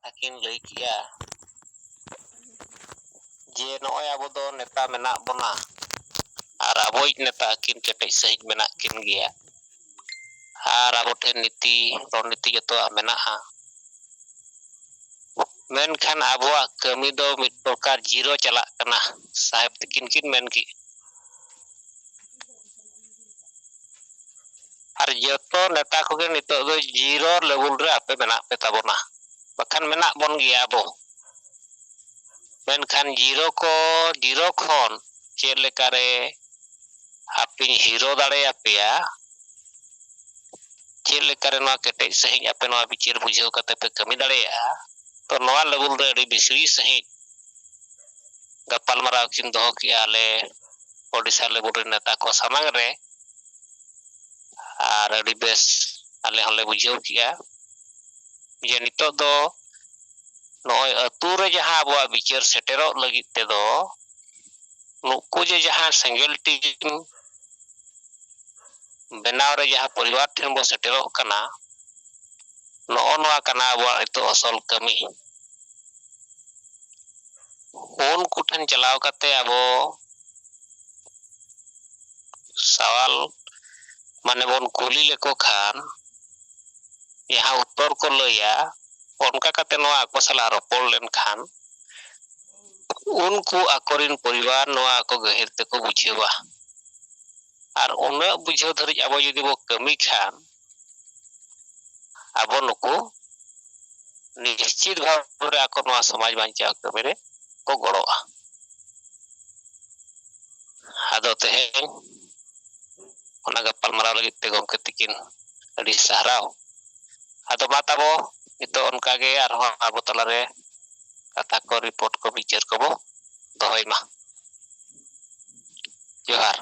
akin lay kia je noy abo do neta menak bona ar aboy neta akin ketek sahij menak kin gea ar abo ten niti roniti joto menaha menkan abuak kami do mit prokar jiro chalak kana sahib tikin kin men ki ar joto neta koge nito do jiro level re ape menak pe tabona bakan menak bon gea abo menkan jiro khon chet lekare api hero dare apea chet lekare noa ketek sahij ape noa bicir bujau kate pe kami dare to noa level re adi bisri sahij gapal marau kin doho ki ale Odisha level re neta ko samang re ar adi bes ale hole bujau kia je nito do noy atu re jaha abuak bicir setero lagit tedo nuku je jaha sengel tim benaw re jaha poriwar ten bo setero kana no noa kana abuak itu asol kami unku ten chalaw kate abo sawal mane bon kuli leko khan yaha uttor ko laya onka kate noa ako sala ropol len khan unku akorin poriwar noa ako gahir teko bujhewa ar una bujhew dharij abo jodi bo kami khan abo nuku निश्चित भाव रे ako noa samaj banchaw kami re ko goroa ado tehen ona gapal marau lagit te gomke tikin adi sarau ado matabo ito onka ge arhon abo talare kata ko report ko bicar ko bo dohoy ma johar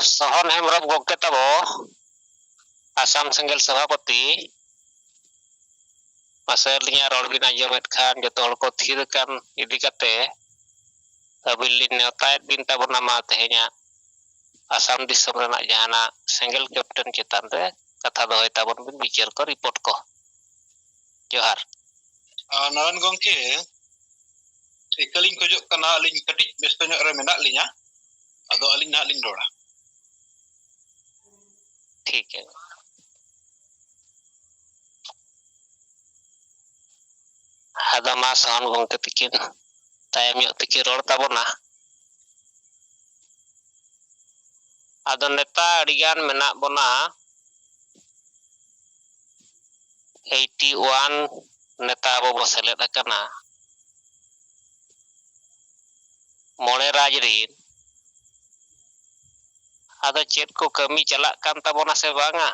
Sohon Hembrem gomke tabo Asam Senggel Sabapati masa linya rol bin ajomet khan joto hol ko thir kan idi kate abilin neotait bin tabon nama tehnya Asam disom renak jahana Senggel Captain chetan re katha dohoy tabon bin bicar ko report ko johar naran gongke ikaling kojok kana aling katik besto nyok re menak linya ado aling na aling rola ठीक है ada ma sohon gomke tikin tayam yok tikin rol tabona ado neta adigan menak bona 81 neta abo bo seled akana mone raj rin ado chet ko kami chalak kan tabona se banga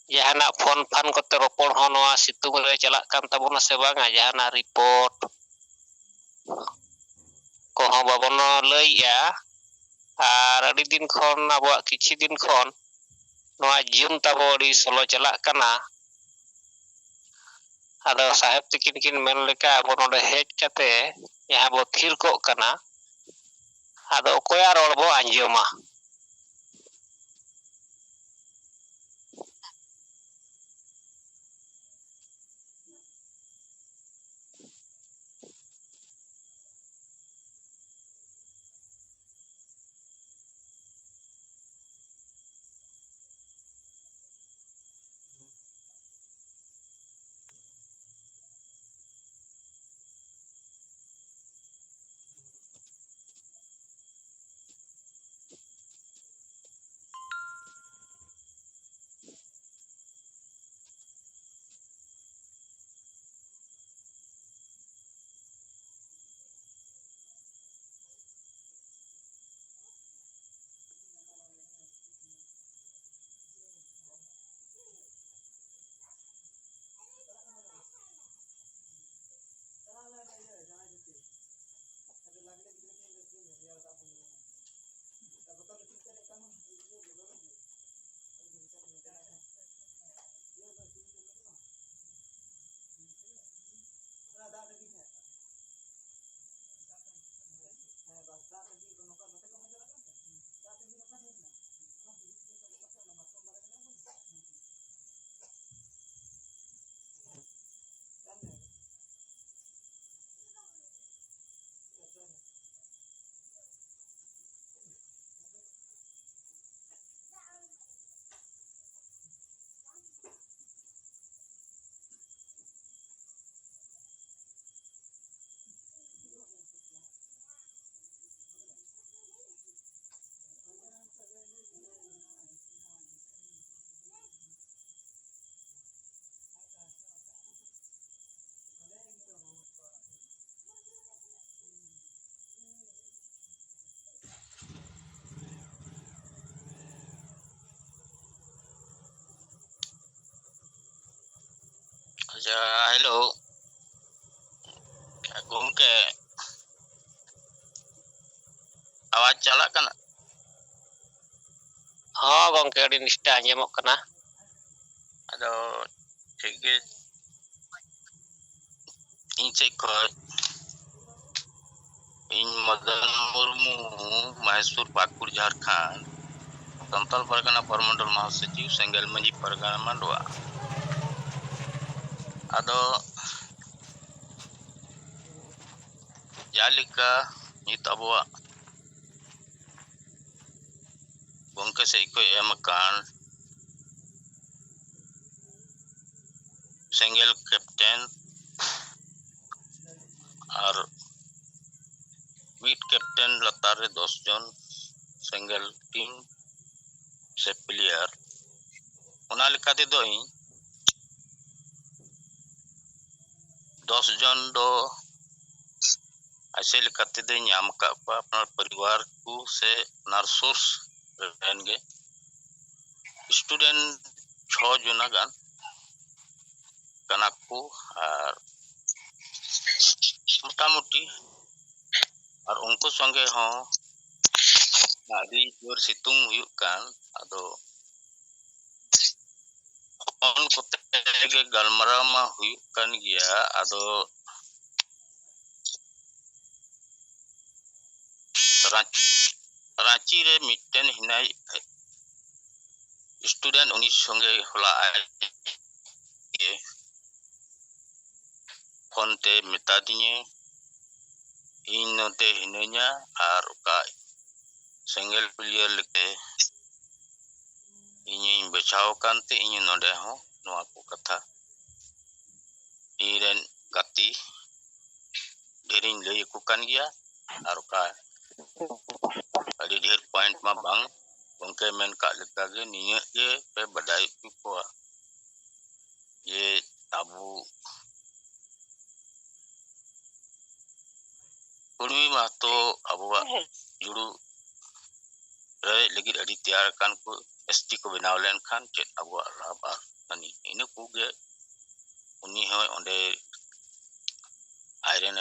jahana phone fan kote ropor honoa situng re chalak kan tabona se banga jahana report ko ho babono lay ya Ar adi din khon abuak kichi din khon noa jium tabo adi solo chalak kana. Ado saheb tikin kin men leka abo node hej kate jaha bo thir kok kana. Ado okoya rol bo anjoma. Aja, hello. Gongke. Awak chalak kana? Ho gongke adi nista anjamok kana. Ado chege inche ko in Madan Murmu, Mysore, Pakur, Jharkhand, Santal Pargana Parmandal Mahasachiv, Sengal Manji Pargana Mandwa. Ado Jalika nit abwa gongke se iko emakan Sengal Captain ar Meet Captain latare 10 jon Sengal team se player ona lekate do 10 jon do ऐसे लिखते दे ᱧᱟᱢ ᱠᱟᱜ ᱠᱚᱣᱟ ᱟᱯᱱᱟᱨ ᱯᱚᱨᱤᱵᱟᱨ ᱠᱚ ᱥᱮ ᱟᱯᱱᱟর source ᱨᱮᱱ ᱜᱮ স্টুডেন্ট 6 ᱡᱚᱱᱟ ᱜᱟᱱ ᱠᱟᱱᱟ ᱠᱚ ᱟᱨ মোটামুটি আর उनको संगे হᱚᱸ ᱟᱹᱰᱤ ᱡᱳᱨ ᱥᱤᱛᱩᱝ ᱦᱩᱭᱩᱜ ᱠᱟᱱ ᱟᱫᱚ ᱚᱱ ᱠᱚᱛᱮ ᱜᱮ ᱜᱟᱞᱢᱟᱨᱟᱣ ᱢᱟ ᱦᱩᱭᱩᱜ ᱠᱟᱱ ᱜᱮᱭᱟ ᱟᱫᱚ रांची रे मिटन हिनाई स्टूडेंट उनी संगे होला आए फोन ते मिता दिए इन नोते हिनैया आर का सिंगल प्लेयर लेके इᱧ बचाव कांते इᱧ नोडे हो नोआ को कथा इरेन गति ढेरिन लई को कान गया आर का अड़ी ढेर पॉइंट मा बांग उनके मेन का लेका गे निये के पे बधाई को ये ताबू कुर्मी मा तो अबुआ जुड़ू रे लगी अड़ी तैयार कान को एसटी को बनाव लेन खान चेत अबुआ लाबार तनी इने को गे उनी है ओंडे आयरन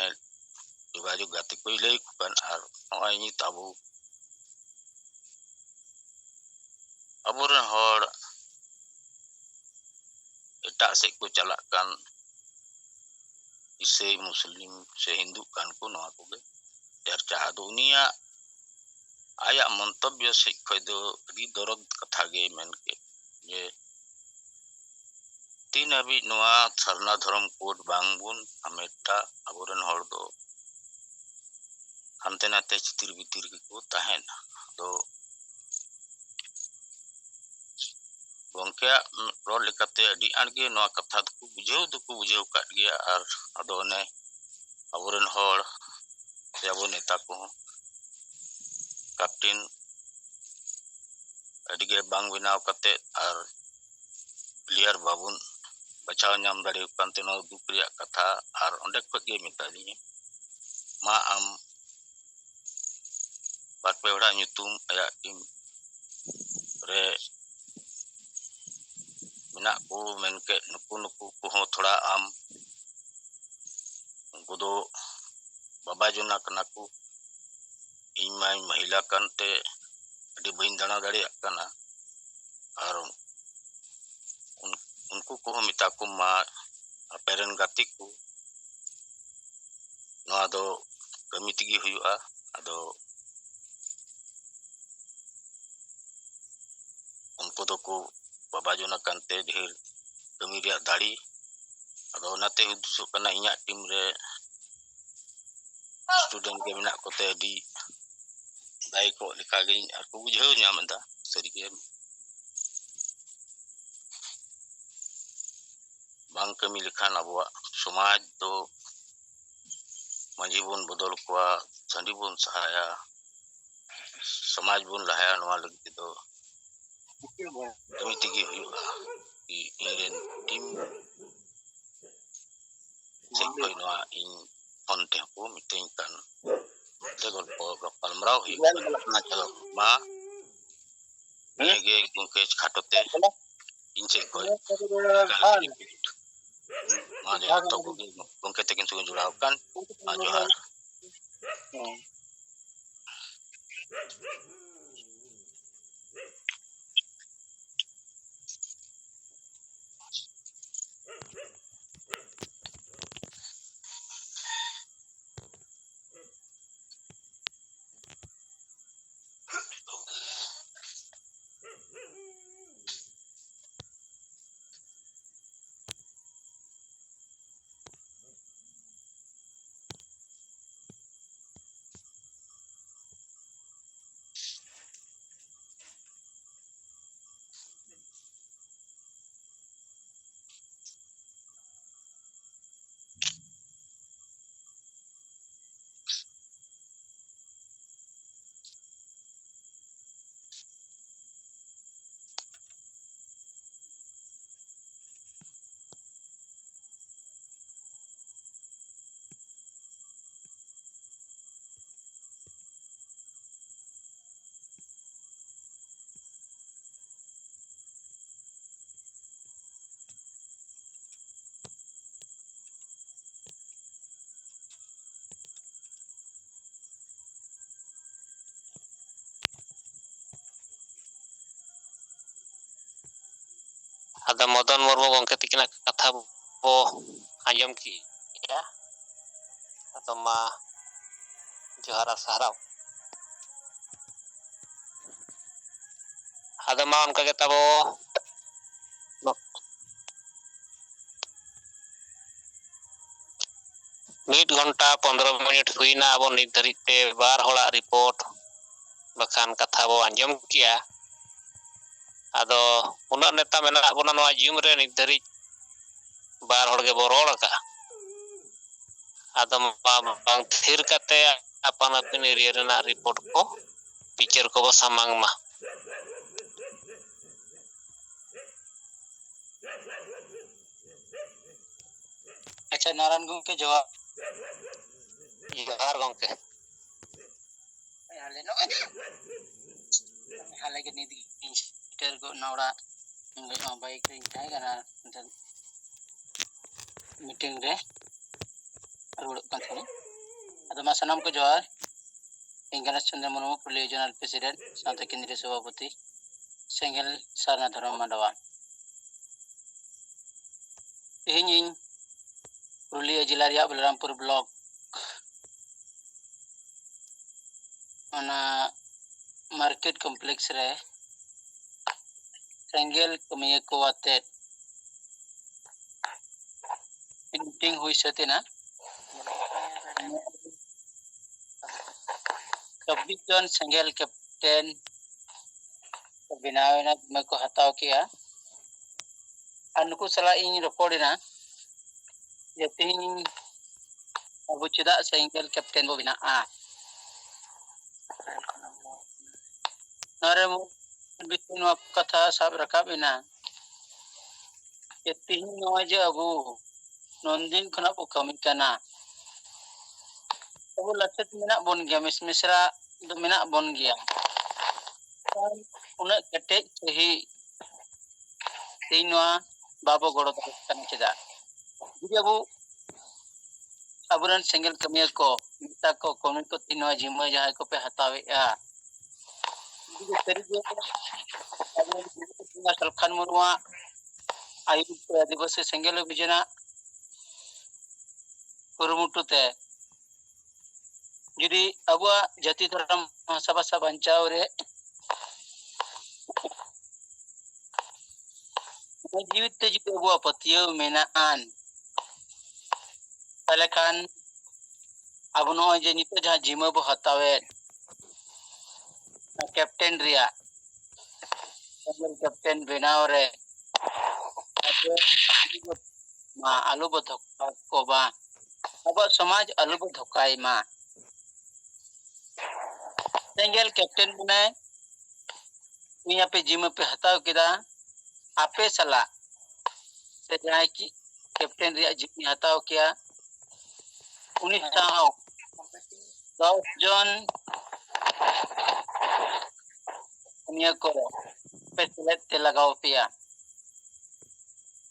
जोगाजोग गाते कोई लई कुकान आर नय नि ताबू aburen hor etak sek ko chalak kan Isai Muslim se Hindu kan ko noa ko ge dercha ado unia aya montabyo sek ko do di dorod katha ge men ke je tin abi noa sarna dhorom code bangbun ameta aburen hor do hante nate chitir bitir ko tahena do gongke rol lekate adi ange noa katha ko bujau kat gea ar ado ne aburen hor se abo neta ko kapten adige bang binaw kate ar player babun bachao nyam dare kanteno dupria katha ar onde khot ge metali ma am barpe ora nyutum aya tim re menak ko menke nuku ko ho thoda am gudo baba juna kana ko imai mahila kante adi bain dana dare kana ar unku ko mita ko ma aperen gatiku no ado kami tigi huyua ado unku do ko baba juna kante dhir kami ria dali ado nate udusuk kana inya tim re student ke menak ko te di dai ko lekage aku bujau nyam anda serige bang kami lekhan abuak somaj do majibun bodol kwa sandibun sahaya samaj bun lahaya noa lagi do kami tigi huyua i iren tim sekoi noa in onte ko miting kan tegol po gapal mrau hi na chalo ma nege gungke khatote inche koi ma de to gungke tekin sugun jurau kan ma johar Ada Modon Murmu gongke tikina katha bo anjom ki ya atau ma johara sahrau ada ma onka ge tabo mid घंटा 15 minute हुईना abo nit dharit te bar hola report bakhan katha bo anjom kia ado una neta menak bona noa jum re nit dharit bar hol ge bo rol ka ado bang thir kate apan apin area rena report ko picture ko bo samang ma अच्छा नारायण गंके जवाब johar gongke हाले के नीति इंस्टर को नौड़ा bike ring थाई kana meeting रे रुड़ कथनी अदमा सनम को जोहार इंगनेश Chandra Murmu police zonal president साथ केंद्रीय सभापति Senggel Sarana Dharma Mandawa. Ini Purulia Jila Rejak Balarampur Blok. Mana market complex re Senggel kamiya ko atet meeting hui satina 26 John Senggel Captain binaw na mako hataw kiya anuko sala ing recordina yating abu cida Senggel Captain bo bina a naremo bitin wa katha sab rakab ina yating noje abu nondin khana bo kami kana abu lachet menak bon gya misra do menak bon gya una ketek sehi tinwa babo goro kan cida jadi aburan Senggel kamiya ko minta ko komen ko tinwa jima jahay ko pe hatawe ya jadi terige aburan salkhan murwa ayub adivasi Senggel bijana kurumutute jadi abua jati dharam bahasa bancau re जीवित te juga abua patiyo menaan talekan abu no je nito jaha jima bo hatawet captain ria captain benaw re ma alu bo dhokka ko ba abua samaj alu bo dhokai ma Senggel captain bune inya pe jima pe hataw kida ape sala se jahay ki captain ria jimi hataw kiya uni sahaw 10 jon niya ko peselet te lagaw piya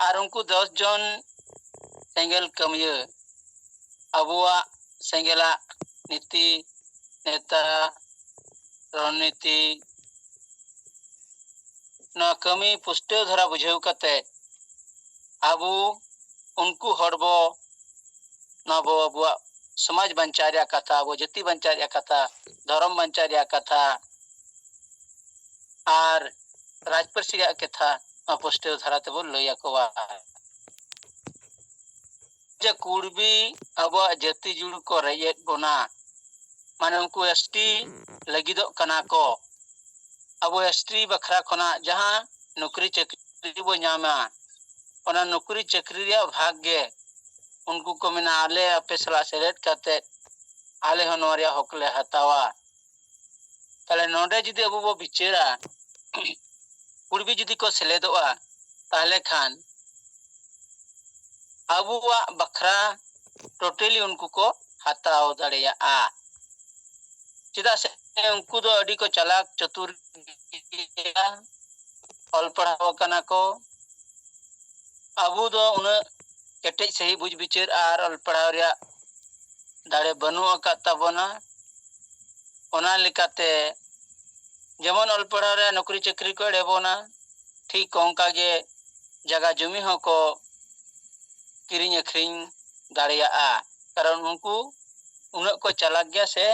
ar unku 10 jon Senggel kamiya abua Senggela niti neta रणनीति ना कमी पुष्टे धरा बुझेव कते आबू उनको हड़बो ना बो अबुआ समाज बंचारिया कथा वो जति बंचारिया कथा धर्म बंचारिया कथा आर राजपरसिया कथा पुष्टे धरा ते बोल लया कोवा जे कुड़बी अबुआ जति जुड़ को रयत बोना माने उनको एसटी लगिदो कना को अब एसटी बखरा खना जहां नौकरी चाकरी बो नामा ओना नौकरी चाकरी रे भाग्य उनको को मेना आले अपे सला सेलेक्ट करते आले होनोरिया हकले हतावा तले नोडे जदी अब बो बिचेरा कुड़बी जदी को सेलेदोआ ताहले खान अबुआ बखरा टोटली उनको को हताव दड़िया आ चिदा से उनको दो अडी को चलाक चतुर ऑल पढ़ाव कना को अबू दो उन केटे सही बुझ बिचार आर ऑल पढ़ाव रे दाड़े बनु अका तबना ओना लिकाते जेमन ऑल पढ़ाव रे नौकरी चाकरी को एबोना ठीक ओंका गे जगह जमी हो को किरिंग अखरिंग दाड़िया आ कारण उनको उन को चलाक गया से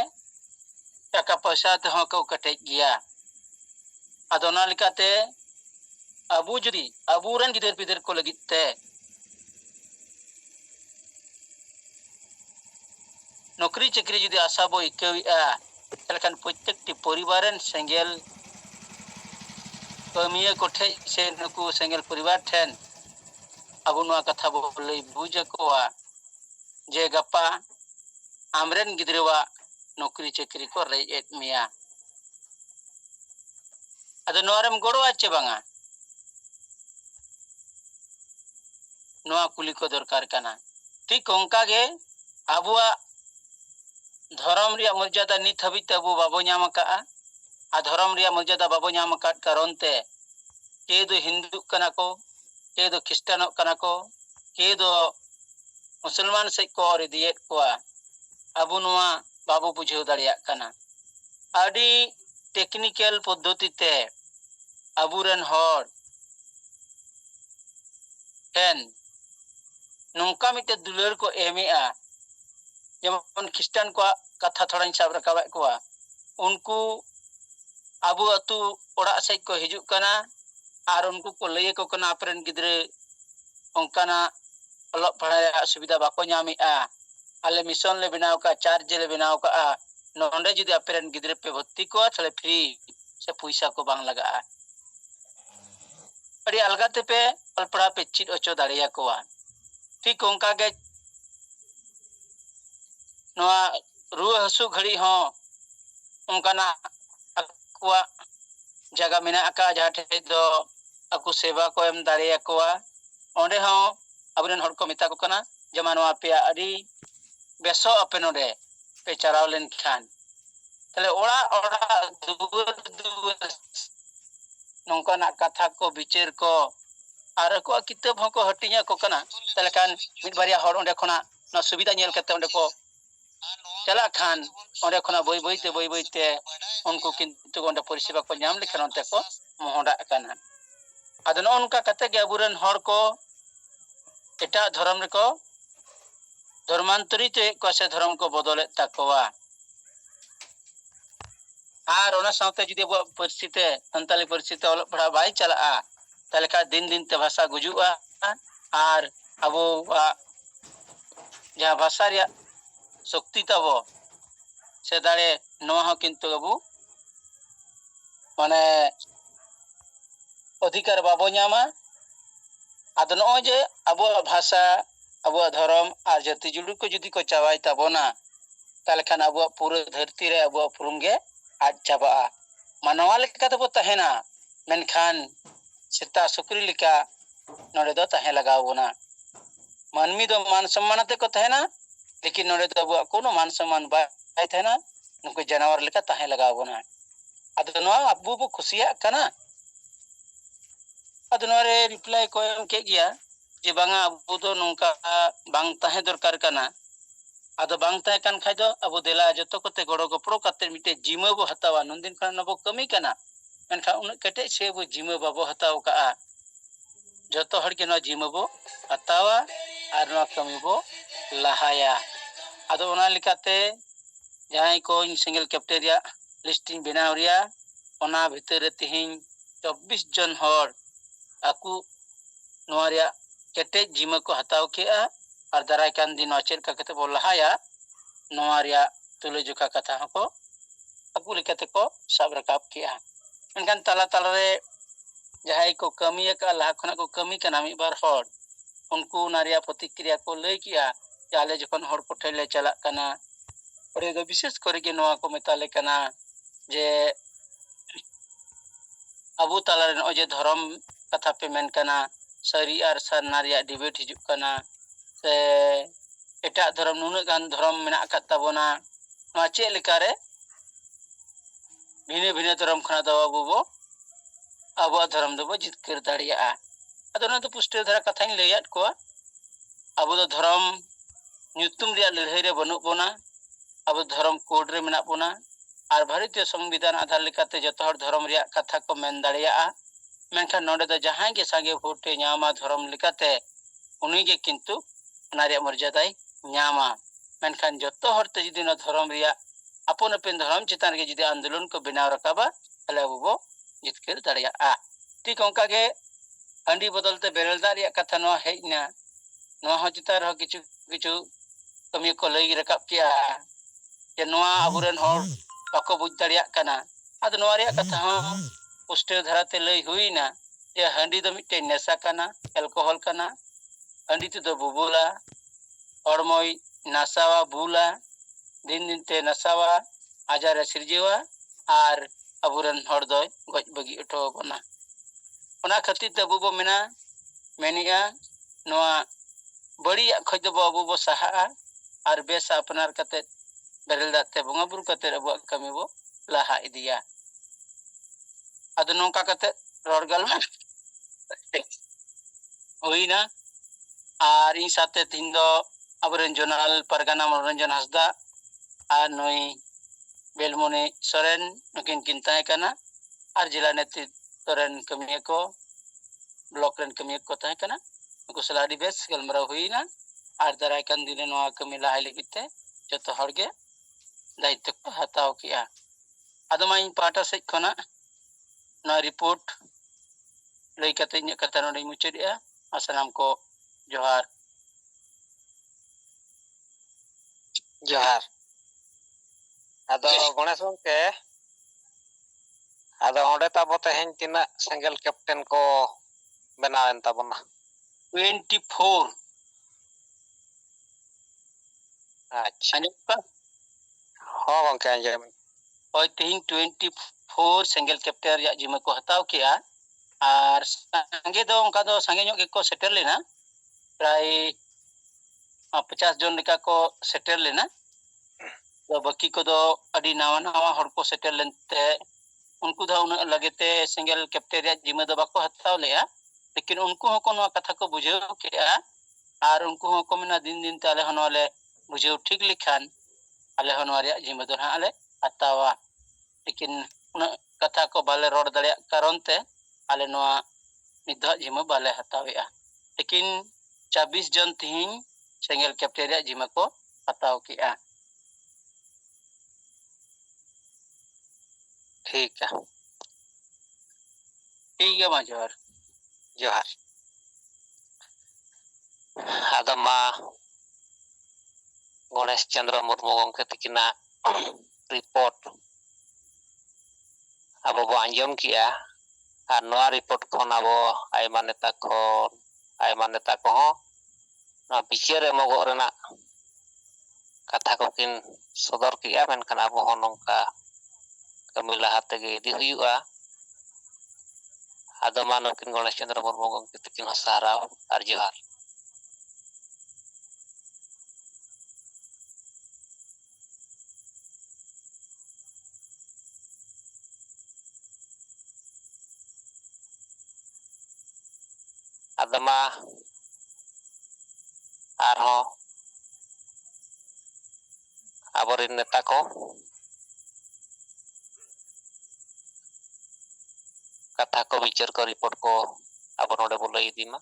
टाका पैसा ते हो को कटेज गया अदोना लिकाते अबू जुदी अबूरन गिदर पिदर को लगिते नौकरी चाकरी जुदी आशा बो इकविआ तलखान प्रत्येकटी परिवारन सेंगेल कमिया कोठे से नुकु सेंगेल परिवार ठेन अबू नुआ कथा बो लई बुझ कोआ जे गप्पा आमरेन गिदरवा नौकरी चाकरी को रेज मिया अदो नोरम गोड़ो आचे बांगा नोआ कुली को दरकार कना ठीक ओंका गे अबुआ धर्म रिया मर्यादा नित हबित अबु बाबो नाम का आ धर्म रिया मर्यादा बाबो नाम का कारण ते के दो हिंदू कना को के दो क्रिश्चियन कना को के दो मुसलमान से को और दियत को अबु नोआ बाबू बुझेव दाड़िया कना आडी टेक्निकल पद्धति ते aburen hor ten nongka mite dular ko emea jemon Kristen ko katha thorañ sab rakawet ko unku abu atu orak sej ko hijuk kana ar unku ko lay ko kana apren gidre onkana olok pahaya subida bako nyamea ale mission le binaw ka charge le binaw ka nonde judi apren gidre pe bhatti ko thale free se puisa ko bang laga adi alga te pe alpara pe chit ocho dariya ko ठीक onka ge noa ruwa hasu ghari ho onkana akwa jaga mena aka jahate do aku seva ko em dariya ko onde ho aburen hor ko meta ko kana jaman wa pe adi beso ape node pe charaw len khan tale ora duur nongkana katha ko bicer ko ar ko kitab hoko hatinya ko kana tale kan mid baria hor onde khona na subida nyel kate onde ko chala khan onde khona boy boy te unku kintu onde porisiba ko nyam lekhan onte ko mohoda kana adno onka kate ge aburen hor ko eta dhorom reko धर्मांतरित को से धर्म को बदले ताकवा are ओना साथे जुदी अब परिस्थिति संताली परिस्थिति ओल पढ़ा बाई चला ताले का दिन ते भाषा गुजुआ आर अबो जहां भाषा रे शक्ति तबो से दाड़े नोआ हो किंतु अबो माने अधिकार बाबो न्यामा आदनो जे अबो भाषा अबो धर्म और जाति जुड़ी को जुदी को चावाई तबोना ताले खान अबो पूरे धरती रे अबो पुरुंगे आज चाबा मानवा लेका तबो तहेना मेनखान सेता सुक्री लेका नोडे दो तहे लगावोना मानमी दो मान सम्मान ते को तहेना लेकिन नोडे दो अबो कोनो मान सम्मान बाय तहेना नुको जानवर लेका तहे लगावोना अदनो अबो बो खुशिया कना अदनो रे रिप्लाई को एम के गया जे बांगा अबो दो नोंका बांग तहे दरकार कना आदो बांग तहे कान खाय दो अबो देला जतो कोते गड़ो गपड़ो कते मिटे जिमा बो हतावा नंदिन खान नबो कमी कना मेनखा उन कटे से बो जिमा बाबो हताव का जतो हड़ के न जिमा बो हतावा आर न कमी बो लहाया आदो ओना लिकाते जहां को सिंगल कैप्टेरिया लिस्टिंग बनावरिया ओना भीतर रे तिहिं 24 जन हर आकु नोरिया केटे जिमा को हताव के और दाराय कान दिन चेक कते बो लहाया नोरिया तुले जुका कथा को अकु लेकते को सब रकाब किया एनखान ताला ताला रे जहां को कमी का लाख खना को कमी कना मी बार हर उनको नारिया प्रतिक्रिया को लय किया जाले जखन हर को ठेले चला कना और दो विशेष करे के नोआ को मेताले कना जे अबु ताला रे ओजे धर्म कथा पे मेन कना सरी और सर नारिया डिबेट हिजुक कना से एटा धर्म नुना गान धर्म मेना कताबोना मा चे लेकारे भिने भिने धर्म खना दो अबो धर्म दो जितकर दाड़िया अदो तो पुष्टि धरा कथा लैयात को अबो दो धर्म न्यूतुम रिया लड़ाई रे बनु बोना अबो धर्म कोड रे मेना बोना और भारतीय संविधान आधार लेकाते जतो हर धर्म रिया कथा को मेन दाड़िया मेनखान नोडे दो जहां के संगे भोटे न्यामा धर्म लेकाते उनी के किंतु नारिया मर्यादाय न्यामा मेनखान जतो हर ते जदी न धर्म रिया अपन अपन धर्म चितान के जदी आंदोलन को बनाव रकाबा तले अबो जितकर दाड़िया ठीक onka ge हंडी बदलते बेरलदार रिया कथा नो हेजना नो हो चितार हो किछु किछु कमी को लई रकाब किया जे नोआ अबुरन हर बाको बुझ दाड़िया कना अद नोआ रिया कथा हो पुष्टि धराते लई हुईना जे हंडी दो मिटे नेशा कना अल्कोहल कना हंडी तो बुबुला हड़मोई नसावा बुला दिन दिन ते नसावा आजार सिरजेवा और अबुरन हर दो गज बगी उठो बना ओना खातिर ते अबु बो मेना मेनिया नोआ बड़ी खज दो अबु बो सहा और बेस अपनार कते बेरल दाते बंगा बुरु कते अबु कमी बो लाहा इदिया अद नोका कते रोडगल में होइना और इन साथे तीन दो अबरन जोनाल परगना मनोरंजन हसदा और नई बेलमुनी सोरेन नुकिन किंताय कना और जिला नेतृत्व ᱨᱮᱱ ᱠᱟᱹᱢᱤᱭᱟᱹ ᱠᱚ ब्लॉक रेन कमिया को तहे कना उनको सलाडी बेस गलमरा हुईना आर दराय कान दिन नवा कमी लाहाय लगिते जतो हरगे दायित्व को हताव किया आदमा इन पाटा से खना ना रिपोर्ट लई कते इन कथा नोडे मुचेदिया असनाम को जोहार जोहार आदो गणेश गंके आदो ओंडे ताबो तेहेन तिना सेंगल कैप्टन को बनावेन ताबोना 24 अच्छा अनिपा हो गंके अंजम होय तिन 24 सेंगल कैप्टन या जिम्मा को हताव किया आर संगे दो उनका दो संगे ᱧᱚᱜ ᱜᱮᱠᱚ सेटल लेना प्राय 50 जन लेका को सेटल लेना तो बाकी को दो अडी नावा नावा हर को सेटल लेनते उनको दा उन लगेते सिंगल कैप्टन या जिम्मा दो बाको हताव लेया लेकिन उनको हो कोनो कथा को बुझाव केया आर उनको हो को मेना दिन दिन ताले हनवाले बुझाव ठीक लिखान आले हनवारे जिम्मा दो हाले हतावा लेकिन उन कथा को बाले रोड दड़े कारण ते आले नोआ निधा जिम्मा बाले हतावेया लेकिन 26 जन तिहिन सेंगल कैप्टन या जिम्मा को हताव किया ठीक है जोहार जोहार आदमा गणेश चंद्र मुर्मू गंके तकिना रिपोर्ट अब बो आंजम किया और नोआ रिपोर्ट खन अब आयमा नेता को ना बिचार एमोगो रेना कथा को किन सदर किया मेनखान अब हो नंका कमी लहा तेगे इदी हुयुआ आदमा नकिन गणेश चंद्र मुर्मू गंके तकिन साराव और जोहार आदमा आरो आबोरिन नेता को कथा को विचार को रिपोर्ट को अब नोडे बोलो इदीमा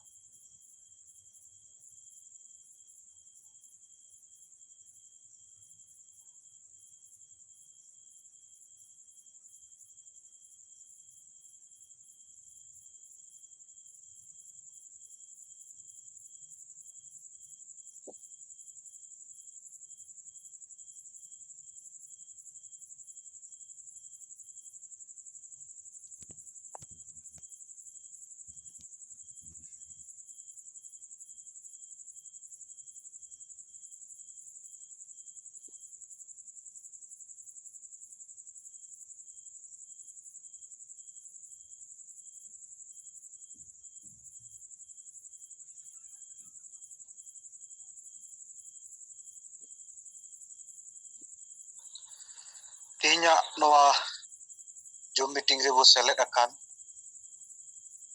तिहिना नोआ जो मीटिंग रे वो सेलेक्ट अकान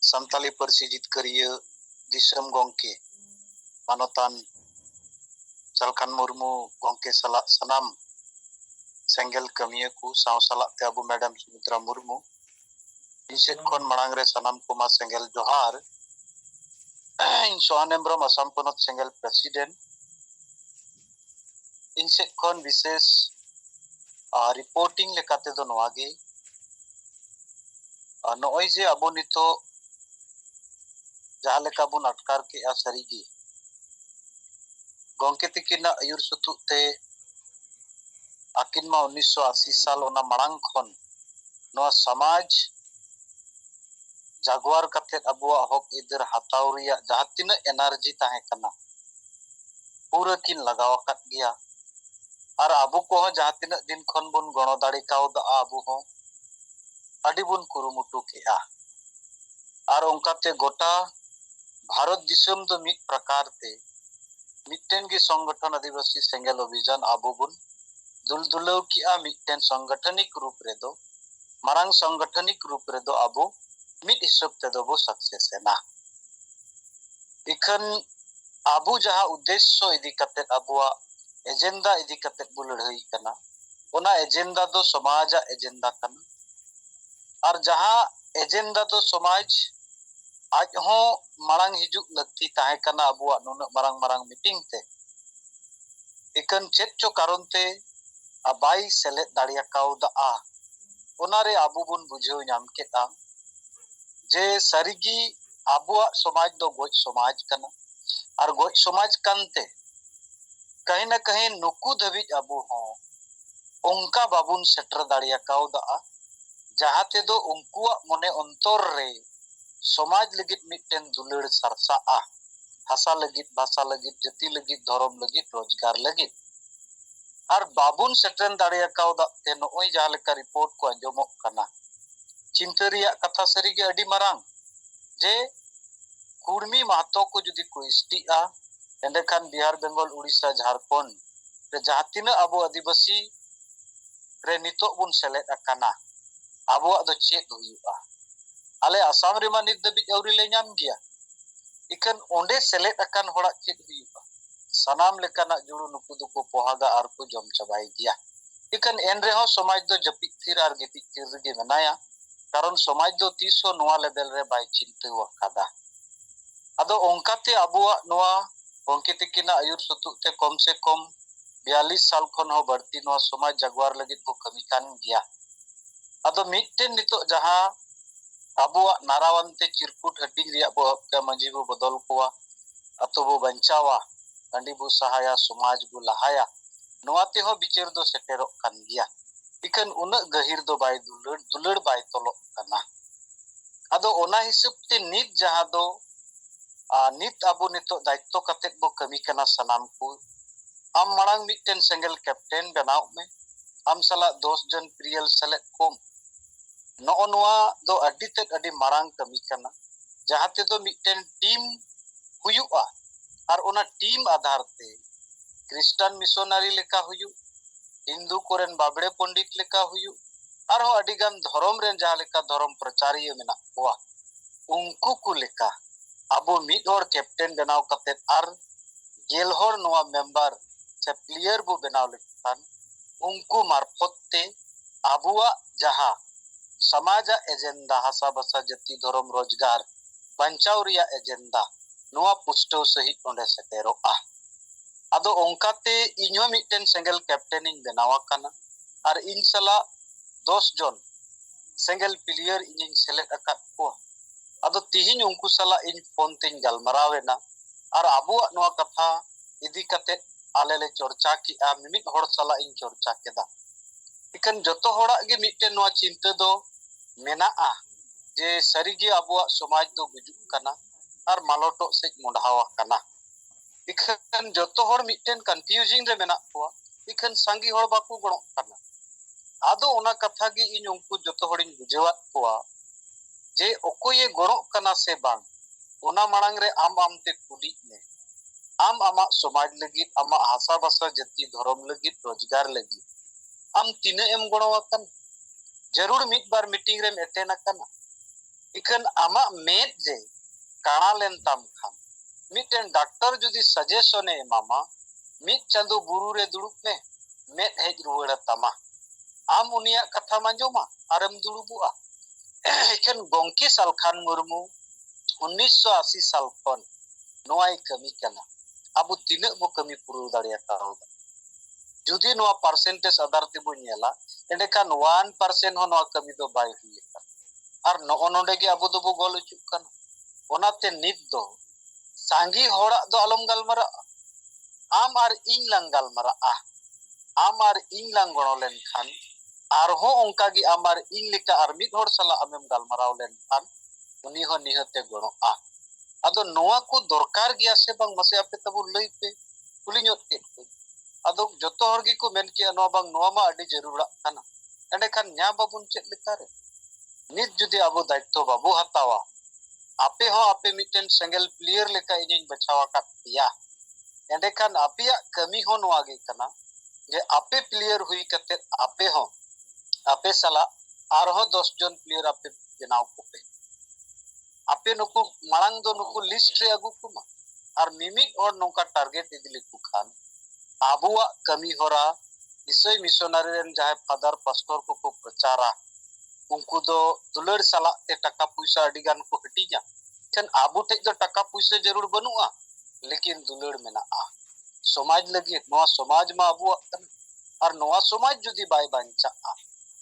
संताली परसी जितकरिया दिसम गंके मानोतान चलखान मुर्मू गंके सला सनाम सेंगल कमिया को साव सला ते अबु मैडम सुमित्रा मुर्मू इनसे खन मणांग रे सनाम को मा सेंगल जोहार इन सोहान एम्ब्रम असम पनत सेंगल प्रेसिडेंट इनसे खन विशेष रिपोर्टिंग लेकाते दो नवागे नॉय जे अबो नितो जहां लेका बुन अटकार के सरीगी गंके तिकिना आयुर सुतुते आकिन मा 1980 साल ओना मणांग खन नोआ समाज जागवार कते अबुआ हक इधर हतावरिया जहां तिना एनर्जी ताहे कना पूरा किन लगाव कत गया और आबु को जहां तिना दिन खन बुन गणो दाड़ी कावदा आबु हो अडी बुन कुरुमुटु केआ और उनकाते गोटा भारत दिसम दो मिट प्रकार ते मिटन की संगठन आदिवासी सेंगल अभियान आबु बुन दुलदुलव किआ मिटन संगठनिक रूप रे दो मारांग संगठनिक रूप रे दो आबु मिट हिसाब ते दो बो सक्सेस है ना इखन आबु जहां उद्देश्य इदी कते आबुआ एजेंडा इदी कते बुलड़ई कना ओना एजेंडा दो समाज एजेंडा कना और जहां एजेंडा दो समाज आज हो मांग हिजुक लगती ताहे कना अबुआ नुन मांग मांग मीटिंग ते इकन चेत चो कारण ते अबाई सेलेद दाड़िया काउदा आ ओनारे आबु बुन बुझेव नाम केता जे सरिगी आबुआ समाज दो गोज समाज कना और गोज समाज कानते कहीं न कहीं नुकु धबी अबु हो उनका बाबुन सेटर दाड़िया काउदा जहाते दो उनकुआ मने अंतर रे समाज लगित मिटन दुलड़ सरसा आ हसा लगित भाषा लगित जति लगित धर्म लगित रोजगार लगित और बाबुन सेटन दाड़िया काउदा ते नोई जहां लेका रिपोर्ट को अंजमो कना चिंता रिया कथा सरीगे अडी मारांग जे कुर्मी महतो को जुदी को इष्टिया एंडे खान बिहार बेंगल उड़ीसा झारखंड रे जहां तिना अबो आदिवासी रे नितो बुन सेलेद अकाना अबो दो चेक हुआ आले आसाम रे मा नित दबी अवरी ले नाम गया इकन ओंडे सेलेद अकान होड़ा चेक हुआ सनाम लेकाना जुड़ू नुकु दुको पोहागा आर को जम चबाई गया इकन एन रे हो समाज दो जपी थिर आर गिति थिर गे मनाया कारण समाज दो 300 नोआ लेवल रे बाय चिंता वकादा अदो ओंकाते अबुआ नोआ गोंके तिकिना आयुर सुतु ते कम से कम 42 साल खन हो बढ़ती नोआ समाज जगवार लगित को कमी कान गया अदो मिटन नितो जहां अबुआ नारावनते चिरकुट हटिंग रिया बो के मंजी बो बदल कोवा अतो बो बंचावा अंडी बो सहाया समाज बो लहाया नोआते हो बिचार दो सेटेरो कान गया इकन उन गहिर दो बाय दुलड़ बाय तोलो कना अदो ओना हिसाब ते नित जहां दो नित अबो नितो दायित्व कतेक बो कमी कना सनाम को आम मांग मिटन सिंगल कैप्टन बनाव में आम सला 10 जन प्रियल सेलेक्ट कोम नोआ दो अड्डी ते अड्डी मारांग कमी कना जहां ते दो मिटन टीम हुयुआ और ओना टीम आधार ते क्रिश्चियन मिशनरी लेका हुयु हिंदू कोरेन बाबड़े पंडित लेका हुयु और हो अडिगान धर्म रेन जहां लेका धर्म प्रचारिय मेना कोआ उनको को लेका अबो मिड और कैप्टन बनाव कते और गेल होर नोआ मेंबर से प्लेयर बो बनाव लेखान उनको मार्फत ते अबुआ जहां समाज एजेंडा हसा बसा जति धर्म रोजगार बंचाव रिया एजेंडा नोआ पुष्टो सही ओंडे सेटेरो आ अदो ओंकाते इño मिटन सिंगल कैप्टन इन बनावा कना और इन सला 10 जन सिंगल प्लेयर इन सेलेक्ट अकात को अदो तिहिन उनको सला इन फोन तिन गलमरावेना और अबुआ नोआ कथा इदी कते आलेले चर्चा की आ मिमित होड़ सला इन चर्चा केदा इकन जतो होड़ा गे मिटन नोआ चिंता दो मेना आ जे सरीगे अबुआ समाज दो गुजुक कना और मालोटो से मुंडावा कना इखन जतो होड़ मिटन कंफ्यूजिंग रे मेना को इखन संगी होड़ बाकू गणो कना आदो ओना कथा गी इन उनको जतो होड़िन बुझेवात कोआ जे ओकोये गणो कना से बांग ओना मांग रे आम ते कुली ने आम आमा समाज लगी आमा आशा बसा जति धर्म लगी रोजगार लगी आम तीने एम गणो अकन जरूर मिट बार मीटिंग रे अटेंड अकन इखन आमा मेट जे काना लेन ताम खान मिटन डॉक्टर जुदी सजेशन ए मामा मिट चंदो बुरु रे दुड़ुप में मेट हेज रुवड़ तमा आम उनिया कथा मंजोमा आरम दुड़ुबुआ इखन गोंके सालखान मुर्मू 1980 साल खन नोआई कमी कना अब तीन बो कमी पुरु दाड़िया काउ जुदी नोआ परसेंटेज आधार ते बो नेला एंडे खान 1% हो नोआ कमी दो बाय हुई और नो नोडे गे अब दो बो गोल उचुक कना ओनाते नित दो सांगी होड़ा दो अलम गलमरा आम आर इन लंग गलमरा आ आम आर इन लंग गणो लेन खान आर हो उनका गी आमार इन लिका आर मिद होड़ सला आमेम गलमराव लेन खान उनी हो निहते गणो आ अदो नोआ को दरकार गया से बांग मसे आपे तबु लई पे कुली ñot के अदो जतो होड़ गी को मेन किया नोआ बांग नोआ मा अडी जरूरा खाना एंडे खान न्या बाबुन चेत लिका रे नित जुदी अबो दायित्व बाबू हतावा आपे हो आपे मिटन सिंगल प्लेयर लेका इनिन बचावा का पिया एंडे खान आपिया कमी हो नोआ गे कना जे आपे प्लेयर हुई कते आपे हो आपे सला आर हो 10 जन प्लेयर आपे बनाव कोपे आपे नुकु मांग दो नुकु लिस्ट रे अगु कुमा और मिमिक और नोका टारगेट इदिले कु खान आबुआ कमी होरा इसोय मिशनरी रेन जाय फादर पास्टर को प्रचारा उनको दो दुलड़ साला ते टका पैसा अडिगान को Hatia kan abu tek do taka puisa jarur banua lekin dulur menaa समाज लगी नवा समाज मा abu ar नवा समाज judi bai banca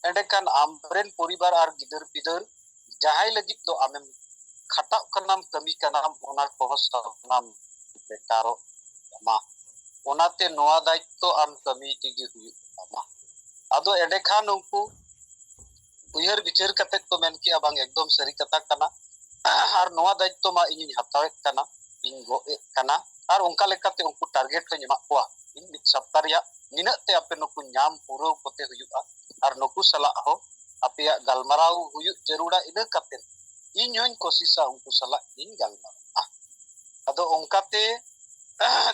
endekan amren poribar ar gider pider jahai lagi do amem khata kanam kami kanam onar kohos kanam betaro ma onate नवा दायित्व am kami tigi huyu ma ado endekan unku uyar bicar katet to men ki abang ekdom sari kata kana ar नवा दायित्व मा इन हतावेत kana in गोए kana ar onka lekate unku target ko nyama ko in mid saptar ya ninat te ape nuku nyam puro kote huyuga ar nuku sala ho ape ya galmarau huyu jeruda ina katen in yon kosisa unku sala in galmarau ado onka te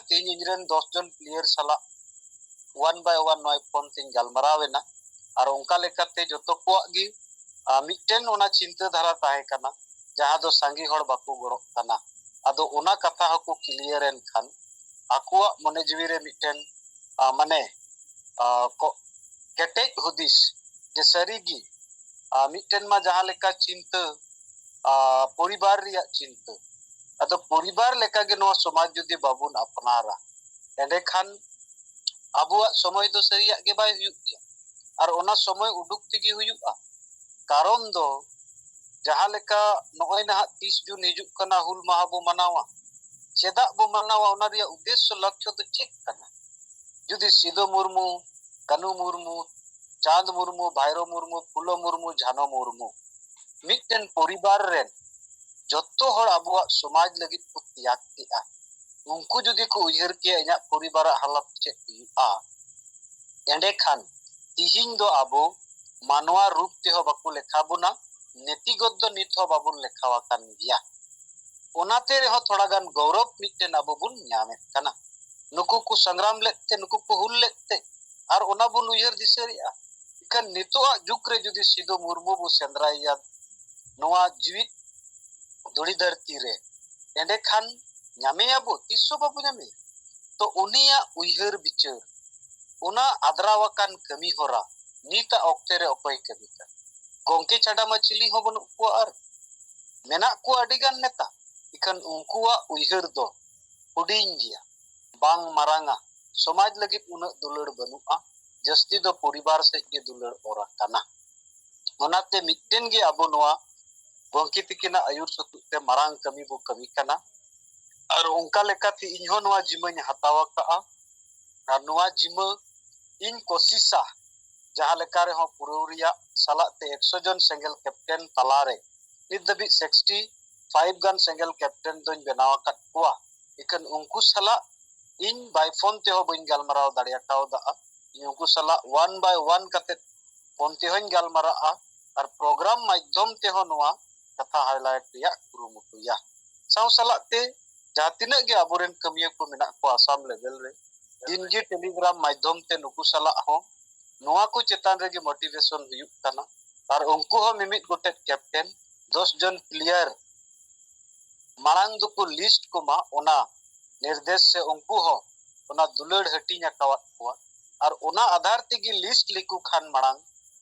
tin inren 10 jon player sala one by one noy pon tin galmarau ena ar onka lekate joto ko gi mitten ona cinta dhara tahe kana जहाँ दो सांगी हड़ Baku गड़ो कना आदो ओना कथा हको clear N Khan आकुआ मने जीवी रे मिटेन माने को केटेज हुदिस जे सरीगी मिटेन मा जहाँ लेका चिंता परिवार रिया चिंता आदो परिवार लेका गे नवा समाज जुदी बाबुन अपनारा एंडे खान आबुआ समय दो सरिया गे बाय हुयुग गया और ओना समय उडुक तिगी हुयुगा कारण दो जहाँ लेका नोय ना 30 जून हिजुक कना हुल माहा बो मनावा चेदा बो मनावा ओना रिया उद्देश्य लक्ष्य तो चेक कना जुदी सिदो मुर्मू कनु मुर्मू चांद मुर्मू भाईरो मुर्मू फुलो मुर्मू झानो मुर्मू मिटन परिवार रेन जत्तो हड़ अबुआ समाज लगी को त्याग केआ उनको जुदी को उयहर के इना परिवार हालत चेक हुआ एंडे खान तिहिं दो अबो मानवा रूप ते हो बाकू लेखा बुना नेतिगत दो नित हो बाबुन लेखावा कान गिया ओनाते रे हो थोड़ा गान गौरव मिटन अबो बुन न्यामे कना नुकु को संग्राम लेते नुकु को हुल लेते और ओना बुन उयहर दिसरिया इकन नितोआ जुग रे जुदी सिदो मुर्मू बु सेंद्राया नोआ जीवित दुड़ी धरती रे एंडे खान न्यामे अबो तिसो बाबु न्यामे तो उनिया उयहर बिचार ओना आदरावाकान कमी होरा नीता ऑक्टे रे अकोय कमी का गोंके छाड़ा मा चिली हो बनु को आर मेना को अडिगान नेता इकन उनकुआ उयहर दो हुडिंग गिया बांग मारांगा समाज लगी उन दुलड़ बनुआ जस्ती दो परिवार से ये दुलड़ ओरा काना ओनाते मिटेन गे अबो नोआ गोंके तिकिना आयुर सतुते मारांग कमी बो कमी काना और उनका लेका थी इन्हो नोआ जिमन हतावा का और नोआ जिम इन कोशिशा जहाँ लेका रे हो पुरुरिया सालाते 100 जन सेंगल कैप्टन तलारे नित दबी 65 गन सेंगल कैप्टन दोन बनावा कट कुआ इकन उनको सला इन बाय फोन ते हो बइन गलमराव दाड़िया टाव दा उनको सला 1 by 1 कते फोन ते होन गलमरा और प्रोग्राम माध्यम ते हो नोआ कथा हाईलाइट या कुरुमुटुया साव सलाते जहाँ तिना गे अबोरेन कमिया को मेना को आसाम लेवल रे दिन गे टेलीग्राम माध्यम ते नुकु सला हो नोआ को चेतान रे मोटिवेशन हुयुक कना और उनको हो मिमित गोटे कैप्टन 10 जन प्लेयर मांग दो को लिस्ट को मा ओना निर्देश से उनको हो ओना दुलड़ हटी नकावा को और ओना आधार तेगी लिस्ट लिकु खान मांग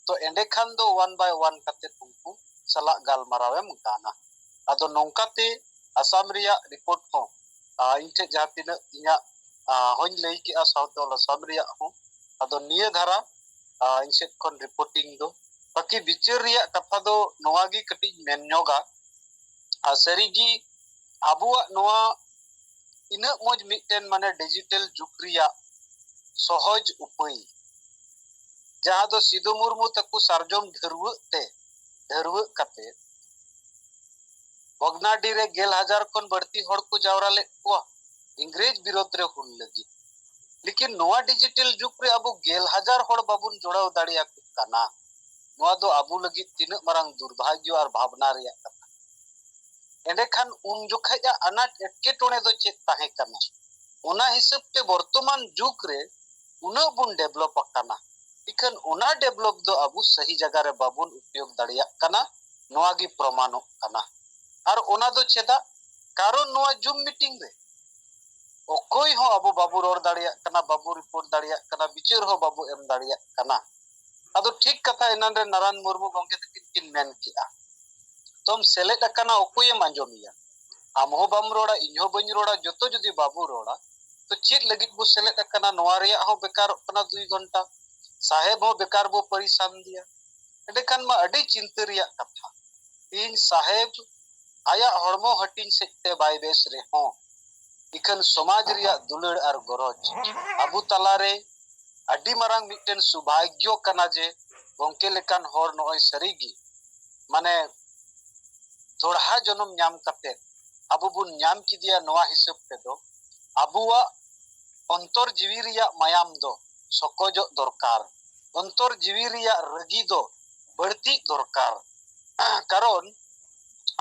तो एंडे खान दो 1 by 1 कते उनको सला गालमारावे मुकाना अदो नोंकाते असम रिया रिपोर्ट हो इनते जातिना इना होन लई के साउथ असम रिया हो अदो निये धारा इनसे कौन रिपोर्टिंग दो बाकी बिचार रिया कथा दो नोआ गी कटी मेन्योगा सरीगी अबुआ नोआ इन मोज मिटेन माने डिजिटल जुग रिया सहज उपाय जहाँ दो सिदो मुर्मू तकु सारजोम धरव कते बगनाडी रे 10,000 कोन बढ़ती हड़ को जावरा ले कुआ इंग्रेज विरोध रे हुल लगी लेकिन नोआ डिजिटल जुग रे अबु 10,000 हड़ बाबुन जोड़ाव दाड़िया कना नोआ दो अबु लगी तीन मरंग दुर्भाग्य और भावना रिया कथा एंडे खान उन जोखा अनाट एटकेटोने दो चेक ताहे कना ओना हिसाब ते वर्तमान जुग रे उना बुन डेवलप कना इकन ओना डेवलप दो अबु सही जगह रे बाबुन उपयोग दाड़िया कना नोआ गी प्रमाणो कना और ओना दो चेदा कारण नोआ जूम मीटिंग रे ओकोई हो अबु बाबू रोड दाड़िया कना बाबू रिपोर्ट दाड़िया कना बिचार हो बाबू एम दाड़िया कना अदो ठीक कथा इनान रे Narayan Murmu Gange तकिन kin men ki'a tom seled akana okoyem anjomiya am ho bam roda ᱤᱧ ᱦᱚᱸ ᱵᱟᱹᱧ ᱨᱚᱲᱟ ᱡᱚᱛᱚ ᱡᱩᱫᱤ ᱵᱟᱵᱩ ᱨᱚᱲᱟ तो चेत लगित बो सेलेद akana नोआ रिया हो बेकार अपना 2 घंटा साहेब हो बेकार बो परिश्रम दिया एडेखान मा अडी चिंता रिया कथा इन साहेब आया हड़मो हटिन सेते बाय बेस रे हो इखन समाज रिया दुलड़ आर गरज अबु तलारे अडी मारांग मिटेन सौभाग्य कना जे गोंके लेकान हर नोय सरीगी माने दोढ़ा जन्म ᱧᱟᱢ कते अबु बुन ᱧᱟᱢ किदिया नोआ हिसाब तेदो अबुआ अंतर जीवी रिया मायाम दो सकजो दरकार अंतर जीवी रिया रगी दो बढ़ती दरकार कारण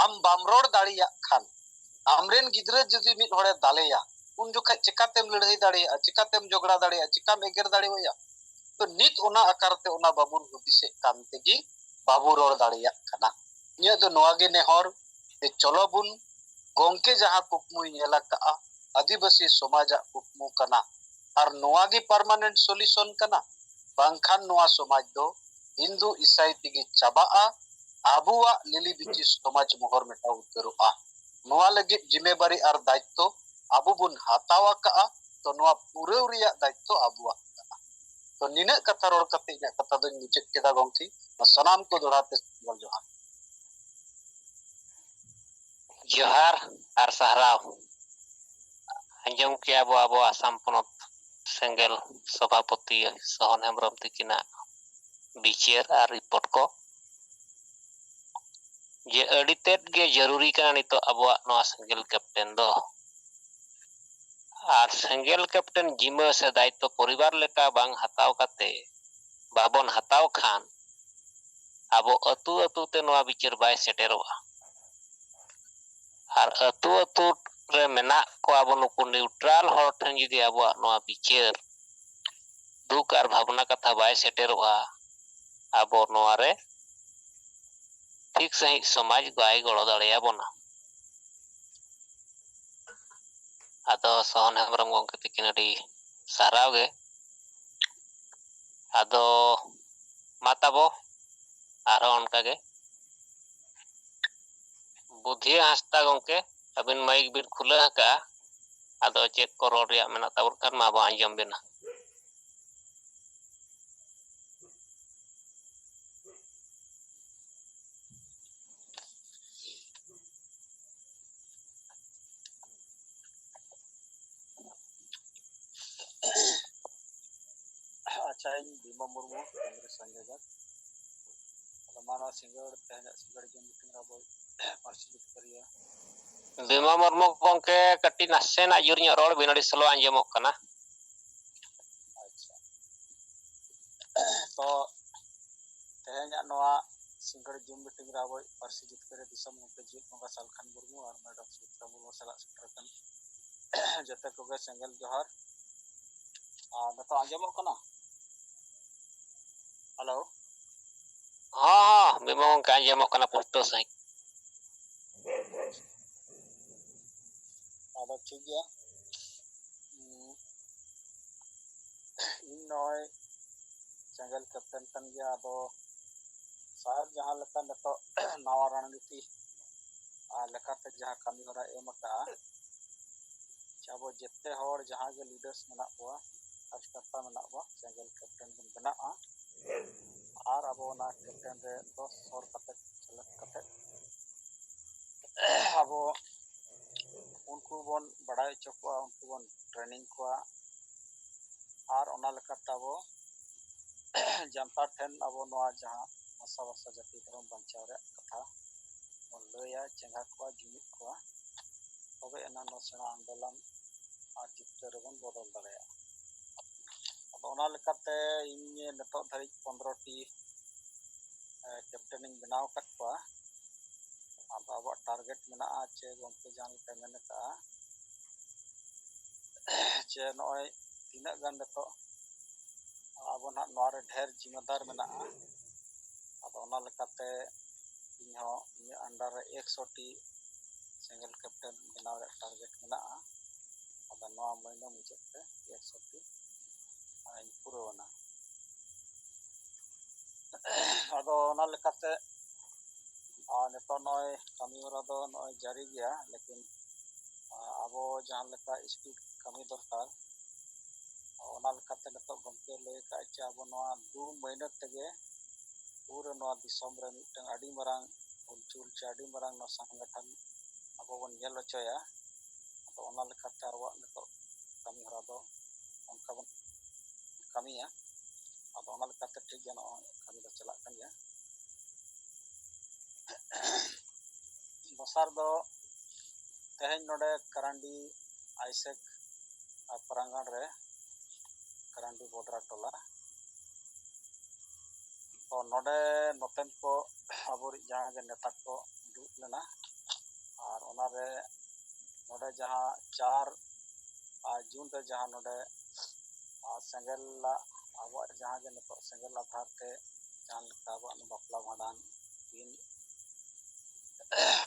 आम बाम रोड दाड़िया खान आमरेन गिद्रे जदि मिट होड़े दालेया उन जोखा चिकातेम लड़ाई दाड़िया चिकातेम झगड़ा दाड़िया चिकाम एगेर दाड़िया तो नित ओना आकारते ओना बाबुन हुदिसे काम तेगी बाबू रोड दाड़िया खाना इया दो नोआगे नेहर ते चलो बुन गोंके जहां कुकमुई नेला का आदिवासी समाज कुकमु कना और नोआगे परमानेंट सॉल्यूशन कना बांखान नोआ समाज दो हिंदू ईसाई तिगी चाबाआ आबुआ लिली बिची समाज मोहर मेटा उतरुआ नोआ लगे जिम्मेवारी और दायित्व आबु बुन हातावा का तो नोआ पूरे रिया दायित्व आबुआ तो निने कथा रोड कते इना कथा दो मुचेत केदा गोंकी सनाम को दोड़ाते गल जोहार जोहार आर सहराव अंजम के आबो आसाम पनत सेंगेल सभापति सोहन हेम्ब्रम तिकिना बिचार और रिपोर्ट को जे अड़ी तेद गे जरूरी कना नितो आबोआ नोआ सेंगेल कैप्टन दो और सेंगेल कैप्टन जिम्मा से दायित्व परिवार लेका बांग हताव काते बाबन हताव खान आबो अतु अतु ते नोआ बिचार बाय सेटेरोआ और अतु अतु रे मेना को आबो नुकु न्यूट्रल हर ठन जदि आबोआ नोआ बिचार दुख और भावना कथा बाय सेटेरोआ आबो नोआ रे ठीक सही समाज बाय गड़ो दाड़िया बोना आदो सोहन हेम्ब्रम गोंके तिकिन अडी साराव गे आदो माताबो आरो उनका गे बुद्धि हंसता गोंके अबिन माइक बिन खुला हका आदो चेक को रोड रिया मेना ताबुर खान मा बा अंजम बिना अच्छा इन बीमा मुर्मू केंद्र संयोजक माना सिंगड़ तेहना सिंगड़ जो मीटिंग राबो पार्टिसिपेट करिया बीमा मुर्मू गोंके कटी नासे ना जुर ᱧᱚᱜ रोड बिनडी स्लो अंजमोक कना अच्छा तो तेहना नोआ सिंगड़ जो मीटिंग राबो पार्टिसिपेट करे दिसम के जीत मंगा सालखान मुर्मू और मैडम सुचित्रा मुर्मू सला सेटरकन जते कोगे सेंगल जोहार नतो अंजमोक कना हेलो हाँ बीमा गोंके अंजमोक कना पुष्टो सही आदो ठीक गया इन नॉय सेंगल कैप्टन कन गया आदो साहब जहां लेका नतो नवा रणनीति लेकाते जहां कमी होरा एम का चाबो जत्ते होर जहां के लीडर्स मेना हुआ कार्यकर्ता मेना हुआ सेंगल कैप्टन बन बना और अब ना कैप्टन रे 10 होर कते सेलेक्ट कते अब उनको बन बड़ाई चुका उनको बन ट्रेनिंग को और ओना लेकाते अब जनता ठेन अब नोआ जहां भाषा भाषा जाति धर्म बंचाव रे कथा बन लया चेंगा को जुमित को तबे एना नो सेना आंदोलन और जितरे बन बदल दाड़िया अब ओना लेकाते इन नतो धरि 15 टी कैप्टनिंग बनाव कत को अब टारगेट मेना चे गोंके जान के मेन का चे नय तीना गान नतो अब ना नोरे ढेर जिम्मेदार मेना अब ओना लेकाते इन हो in under 100 T single captain बनाव रे टारगेट मेना अब नोआ महीना मुचते 100 टी इन पुरोना अब ओना लेकाते नितो नय कमी हरा दो नय जारी गया लेकिन आबो जहां लेका स्पीड कमी दरकार ओना लेकाते नितो गमके लय का चे आबो नवा 2 महीना तेगे पूरा नवा दिसम रे मिटन आडी मरांग उलचुल चे आडी मरांग न संगठन आबो बन नेल होचोया तो ओना लेकाते आबो नितो कमी हरा दो उनका बन कमिया अब ओना लेकाते ठीक गया न कमी दो चला कन गया दोसार दो तेहेन नोडे करांडी आइसेक परांगण रे करांडी बोडरा टोला तो नोडे नोतेन को आबोरी जहां के नेता को दुट लेना और ओना रे नोडे जहां 4 जून रे जहां नोडे सेंगेल आबो जहां के नितो सेंगेल आधार ते जहां लेका आबो बापला भांडान दिन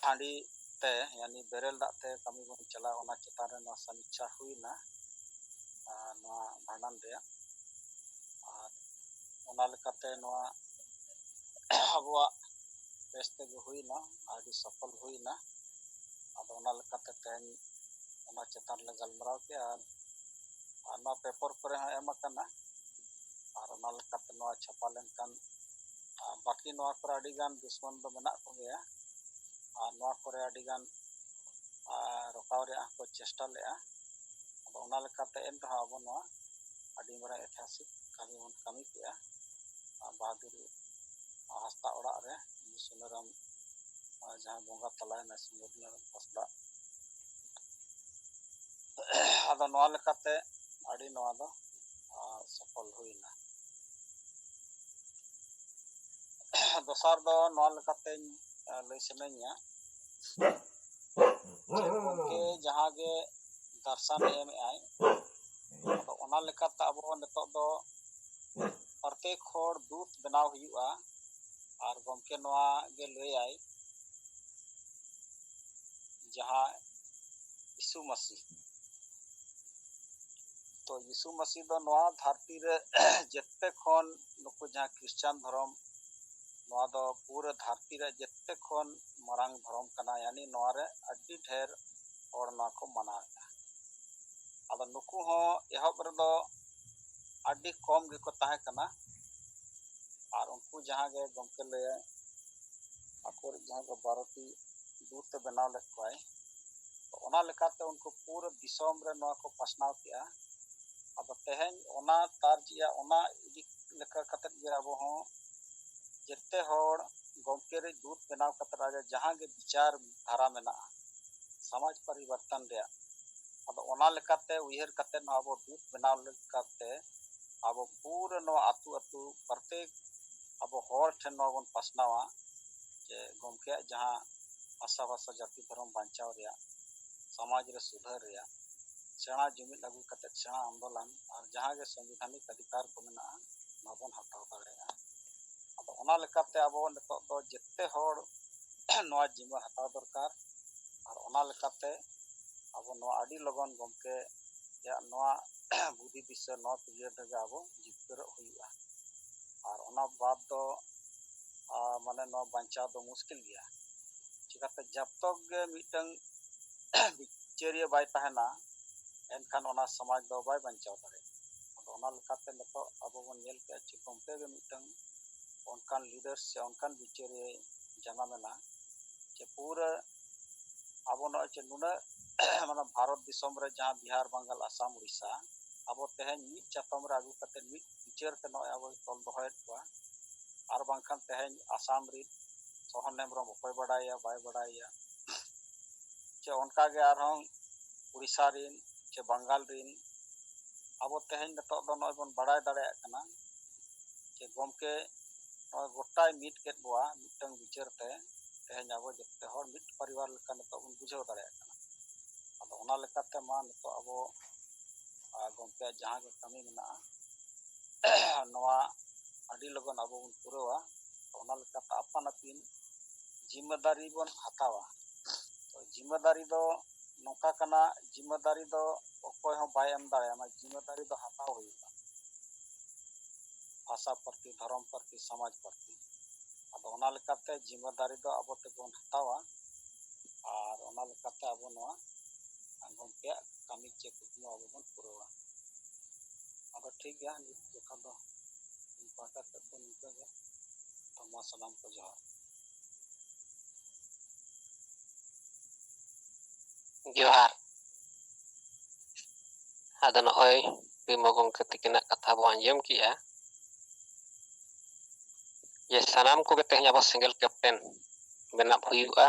हांडी ते यानी बेरेल दाग ते कमी बन चला ओना चेतान रे ना समीक्षा हुईना ना भांडान रे और ओना लेकाते नोआ आबोआ बेस्ते गे हुईना आडी सफल हुईना आदो ओना लेकाते तेन ओना चेतान ले गलमराव के और ना पेपर करे हा एम करना और ओना लेकाते नोआ छापा लेनकान बाकी नोआ पर आडी गान दुश्मन दो मेना को गया और नोआ करे आडी गान रोकाव रे को चेष्टा ले आदो ओना लेकाते एन रहा आबो नोआ आडी मरा ऐतिहासिक कमी बन कमी के बहादुर हस्ता ओड़ा रे सुनराम जहां बोंगा तलायना सुनराम हस्ता आदो नोआ लेकाते आडी नोआ दो सफल हुईना दोसार दो नोआ लेकाते लय सनेया के जहां गे दर्शन एम आय आदो ओना लेकाते आबो नितो दो प्रत्येक होड़ दूत बनाव हुआ और गमके नोआ गे लय आय जहां यीशु मसीह तो यीशु मसीह दो नोआ धरती रे जत्ते खन नुकु जहां क्रिश्चियन धर्म नोआ दो पूरा धरती रे जत्ते खन मरांग धर्म कना यानी नोआ रे अड्डी ढेर और नोआ को मनाया आदो नुकु हो एहब रे दो अड्डी कम गे को ताहे कना और उनको जहां गे गमके लय आकोर जहां को भारती दूत बनाव ले कोय तो ओना लेकाते उनको पूरा दिसम रे नोआ को पसनाव किया अब तेहेन ओना तारजिया ओना इदी लेका कते गे आबो हो जत्ते होड़ गमके रे दूत बनाव कते राजा जहां गे विचार धारा मेना समाज परिवर्तन रे अब ओना लेकाते उयहर कते न आबो दूत बनाव लेकाते आबो पूरा नो आतु आतु प्रत्येक आबो होड़ ठेन नो बन पसनावा जे गमके जहां आशा भाषा जाति धर्म बांचाव रे समाज रे सुधार रे सेना जुमिद लागू कते सेना आंदोलन और जहां गे संवैधानिक अधिकार को मेना माबन हटाव दाड़ेया अब ओना लेकाते आबो नितो दो जत्ते होड़ नोआ जिम्मा हटाव दरकार और ओना लेकाते आबो नोआ आडी लगन गमके या नोआ बुद्धि दिशा नोआ पीरियड रे आबो जितकर हुआ और ओना बाद दो माने नोआ बांचाव दो मुश्किल गया चिकाते जब तक गे मिटंग बिचारिया बाय ताहेना एनखान ओना समाज दो बाय बांचाव दाड़े आदो ओना लेकाते नितो आबो बन नेल के चे गमके गे मिटंग उनकान लीडर से उनकान बिचारिया जाना मेना जे पूरा आबो नो चे नुना माने भारत दिसम रे जहां बिहार बंगाल आसाम उड़ीसा आबो तेहेन मिट चातम रे आगु कते मिट बिचार ते नो आबो तल दोहयत को और बांखान तेहेन आसाम रे सोहन नेमरम अकोय बडाया बाय बडाया चे उनका गे आरहं उड़ीसा रिन चे बंगाल रिन आबो तेहेन नितो दो नय बन बडाय दाड़ेया कना चे गमके गोटाय मिट केत बोआ मिटंग बिचार ते तेहेन आबो जत्ते होड़ मिट परिवार लेका नितो बन बुझाव दाड़ेया कना आदो ओना लेकाते मा नितो आबो गमके जहां गे कमी मेना नोआ आडी लगन आबो बन पुरावा ओना लेकाते आपन आपिन जिम्मेदारी बन हतावा तो जिम्मेदारी दो नोका कना जिम्मेदारी दो अकोय हो बाय एम दाड़े मा जिम्मेदारी दो हताव हुआ भाषा प्रति धर्म प्रति समाज प्रति ᱟᱫᱚ ᱚᱱᱟ ᱞᱮᱠᱟᱛᱮ ᱡᱤᱢᱢᱮᱫᱟᱨᱤ ᱫᱚ ᱟᱵᱚ ᱛᱮᱵᱚᱱ ᱦᱟᱛᱟᱣᱟ ᱟᱨ ᱚᱱᱟ ᱞᱮᱠᱟᱛᱮ ᱟᱵᱚ ᱱᱚᱣᱟ ᱜᱚᱢᱠᱮᱭᱟᱜ ᱠᱟᱹᱢᱤ ᱪᱮ ᱠᱩᱠᱢᱩ ᱟᱵᱚ ᱵᱚᱱ ᱯᱩᱨᱟᱹᱣᱟ ᱟᱫᱚ ᱴᱷᱤक ᱜᱮᱭᱟ ᱱᱤᱛ ᱡᱚᱠᱷᱟ ᱫᱚ ᱯᱟᱦᱴᱟ ᱥᱮᱫ ᱫᱚ ᱱᱤᱝᱠᱟᱹ ᱜᱮ ᱛᱚᱢᱟ ᱥᱟᱱᱟᱢ ᱠᱚ ᱡᱚᱦᱟᱨ ᱡᱚᱦᱟᱨ ᱟᱫᱚ ᱱᱚᱜᱼᱚᱭ ᱵᱤᱢᱚ ᱜᱚᱢᱠᱮ ᱛᱤᱠᱤᱱᱟᱜ ᱠᱟᱛᱷᱟ ᱵᱚ ᱟᱸᱡᱚᱢ ᱠᱮᱜᱼᱟ ᱡᱮ ᱥᱟᱱᱟᱢ ᱠᱚᱜᱮ ᱛᱮᱦᱮᱧ ᱟᱵᱚ ᱥᱮᱸᱜᱮᱞ ᱠᱮᱯᱴᱮᱱ ᱵᱮᱱᱟᱣ ᱦᱩᱭᱩᱜᱼᱟ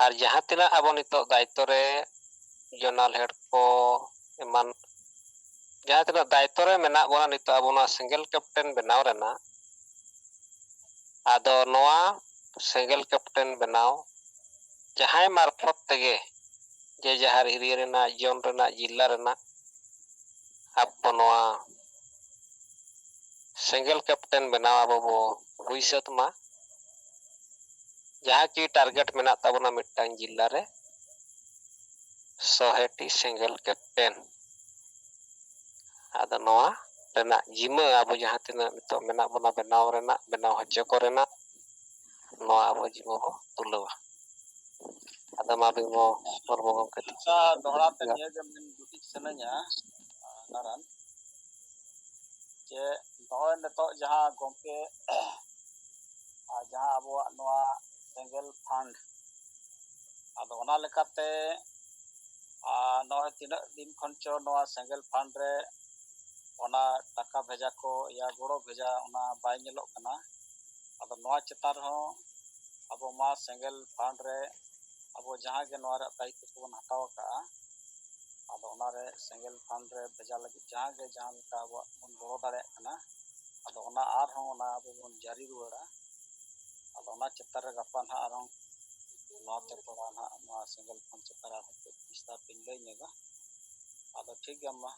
ᱟᱨ ᱡᱟᱦᱟᱸ ᱛᱤᱱᱟᱹᱜ ᱟᱵᱚ ᱱᱤᱛᱚᱜ ᱫᱟᱭᱤᱛᱛᱚ ᱨᱮ ᱡᱚᱱᱟᱞ ᱦᱮᱰ ᱠᱚ ᱮᱢᱟᱱ ᱡᱟᱦᱟᱸ ᱛᱤᱱᱟᱹᱜ ᱫᱟᱭᱤᱛᱛᱚ ᱨᱮ ᱢᱮᱱᱟᱜ ᱵᱚᱱᱟ ᱱᱤᱛᱚᱜ ᱟᱵᱚ ᱱᱚᱣᱟ ᱥᱮᱸᱜᱮᱞ ᱠᱮᱯᱴᱮᱱ ᱵᱮᱱᱟᱣ ᱨᱮᱱᱟᱜ ᱟᱫᱚ ᱱᱚᱣᱟ ᱥᱮᱸᱜᱮᱞ ᱠᱮᱯᱴᱮᱱ ᱵᱮᱱᱟᱣ ᱡᱟᱦᱟᱸᱭ ᱢᱟᱨᱯᱷᱚᱛ ᱛᱮᱜᱮ ᱡᱮ ᱡᱟᱦᱟᱨ ᱮᱨᱤᱭᱟ ᱨᱮᱱᱟᱜ ᱡᱚᱱ ᱨᱮᱱᱟᱜ ᱡᱤᱞᱟ ᱨᱮᱱᱟᱜ ᱟᱵᱚ ᱱᱚᱣᱟ ᱥᱮᱸᱜᱮᱞ ᱠᱮᱯᱴᱮᱱ ᱵᱮᱱᱟᱣ ᱟᱵᱚ ᱵᱚ ᱦᱩᱭ ᱥᱟᱹᱛ ᱢᱟ ᱡᱟᱦᱟᱸ ᱠᱤ ᱴᱟᱨᱜᱮᱴ ᱢᱮᱱᱟᱜ ᱛᱟᱵᱚᱱᱟ ᱢᱤᱫᱴᱟᱝ ᱡᱤᱞᱟ ᱨᱮ 100ᱴᱤ ᱥᱮᱸᱜᱮᱞ ᱠᱮᱯᱴᱮᱱ ᱟᱫᱚ ᱱᱚᱣᱟ ᱨᱮᱱᱟᱜ ᱡᱤᱢᱟᱹ ᱟᱵᱚ ᱡᱟᱦᱟᱸ ᱛᱤᱱᱟᱹᱜ ᱱᱤᱛᱚᱜ ᱢᱮᱱᱟᱜ ᱵᱚᱱᱟ ᱵᱮᱱᱟᱣ ᱨᱮᱱᱟᱜ ᱵᱮᱱᱟᱣ ᱦᱚᱪᱚ ᱠᱚᱨᱮᱱᱟᱜ ᱱᱚᱣᱟ ᱟᱵᱚ ᱡᱤᱢᱟᱹ ᱵᱚ ᱛᱩᱞᱟᱹᱣᱟ ᱟᱫᱚ ᱢᱟ ᱵᱤᱢᱚ ᱢᱩᱨᱢᱩ ᱜᱚᱢᱠᱮ ᱟᱪᱪᱷᱟ ᱫᱚᱦᱲᱟ ᱛᱮ ᱱᱤᱭᱟᱹ ᱜᱮ ᱢᱮᱱ ᱡᱩᱴᱤᱡ ᱥᱟᱱᱟᱧᱟ ᱱᱟᱨᱟᱱ ᱡᱮ ᱱᱚᱜᱼᱚᱭ ᱱᱤᱛᱚᱜ ᱡᱟᱦᱟᱸ ᱜᱚᱢᱠᱮ ᱡᱟᱦᱟᱸ ᱟᱵᱚᱣᱟᱜ ᱱᱚᱣᱟ ᱥᱮᱸᱜᱮᱞ ᱯᱷᱟᱱᱰ ᱟᱫᱚ ᱚᱱᱟ ᱞᱮᱠᱟᱛᱮ ᱱᱚᱜᱼᱚᱭ ᱛᱤᱱᱟᱹᱜ ᱫᱤᱱ ᱠᱷᱚᱱ ᱪᱚ ᱱᱚᱣᱟ ᱥᱮᱸᱜᱮᱞ ᱯᱷᱟᱱᱰ ᱨᱮ ᱚᱱᱟ ᱴᱟᱠᱟ ᱵᱷᱮᱡᱟ ko ᱭᱟ ᱜᱚᱲᱚ ᱵᱷᱮᱡᱟ ᱚᱱᱟ ᱵᱟᱭ ᱧᱮᱞᱚᱜ ᱠᱟᱱᱟ ᱟᱫᱚ ᱱᱚᱣᱟ ᱪᱮᱛᱟᱱ ᱨᱮᱦᱚᱸ ᱟᱵᱚ ᱢᱟ ᱥᱮᱸᱜᱮᱞ ᱯᱷᱟᱱᱰ ᱨᱮ ᱟᱵᱚ ᱡᱟᱦᱟᱸ ᱜᱮ ᱱᱚᱣᱟ ᱨᱮᱭᱟᱜ ᱫᱟᱭᱤᱛᱛᱚ ᱠᱚᱵᱚᱱ ᱦᱟᱛᱟᱣ ᱟᱠᱟᱜᱼᱟ ᱟᱫᱚ ᱚᱱᱟᱨᱮ ᱥᱮᱸᱜᱮᱞ ᱯᱷᱟᱱᱰ ᱨᱮ ᱵᱷᱮᱡᱟ ᱞᱟᱹᱜᱤᱫ ᱡᱟᱦᱟᱸ ᱜᱮ ᱡᱟᱦᱟᱸ ᱞᱮᱠᱟ ᱟᱵᱚᱣᱟᱜ ᱵᱚᱱ ᱜᱚᱲᱚ ᱫᱟᱲᱮᱭᱟᱜ ᱠᱟᱱᱟ ᱟᱫᱚ ᱚᱱᱟ ᱟᱨᱦᱚᱸ ᱚᱱᱟ ᱟᱵᱚ ᱵᱚᱱ ᱡᱟᱹᱨᱤ ᱨᱩᱣᱟᱹᱲᱟ ᱟᱫᱚ ᱚᱱᱟ ᱪᱮᱛᱟᱱ ᱨᱮ ᱜᱟᱯᱟ ᱱᱟᱦᱟᱜ ᱟᱨᱦᱚᱸ ᱱᱚᱣᱟᱛᱮ ᱛᱷᱚᱲᱟ ᱱᱟᱦᱟᱜ ᱱᱚᱣᱟ ᱥᱮᱸᱜᱮᱞ ᱯᱷᱟᱱᱰ ᱪᱮᱛᱟᱱ ᱨᱮ ᱟᱨᱦᱚᱸ ᱵᱤᱥᱛᱟᱨ ᱛᱤᱧ ᱞᱟᱹᱭ ᱧᱚᱜᱟ ᱟᱫᱚ ᱴᱷᱤᱠ ᱜᱮᱭᱟ ᱢᱟ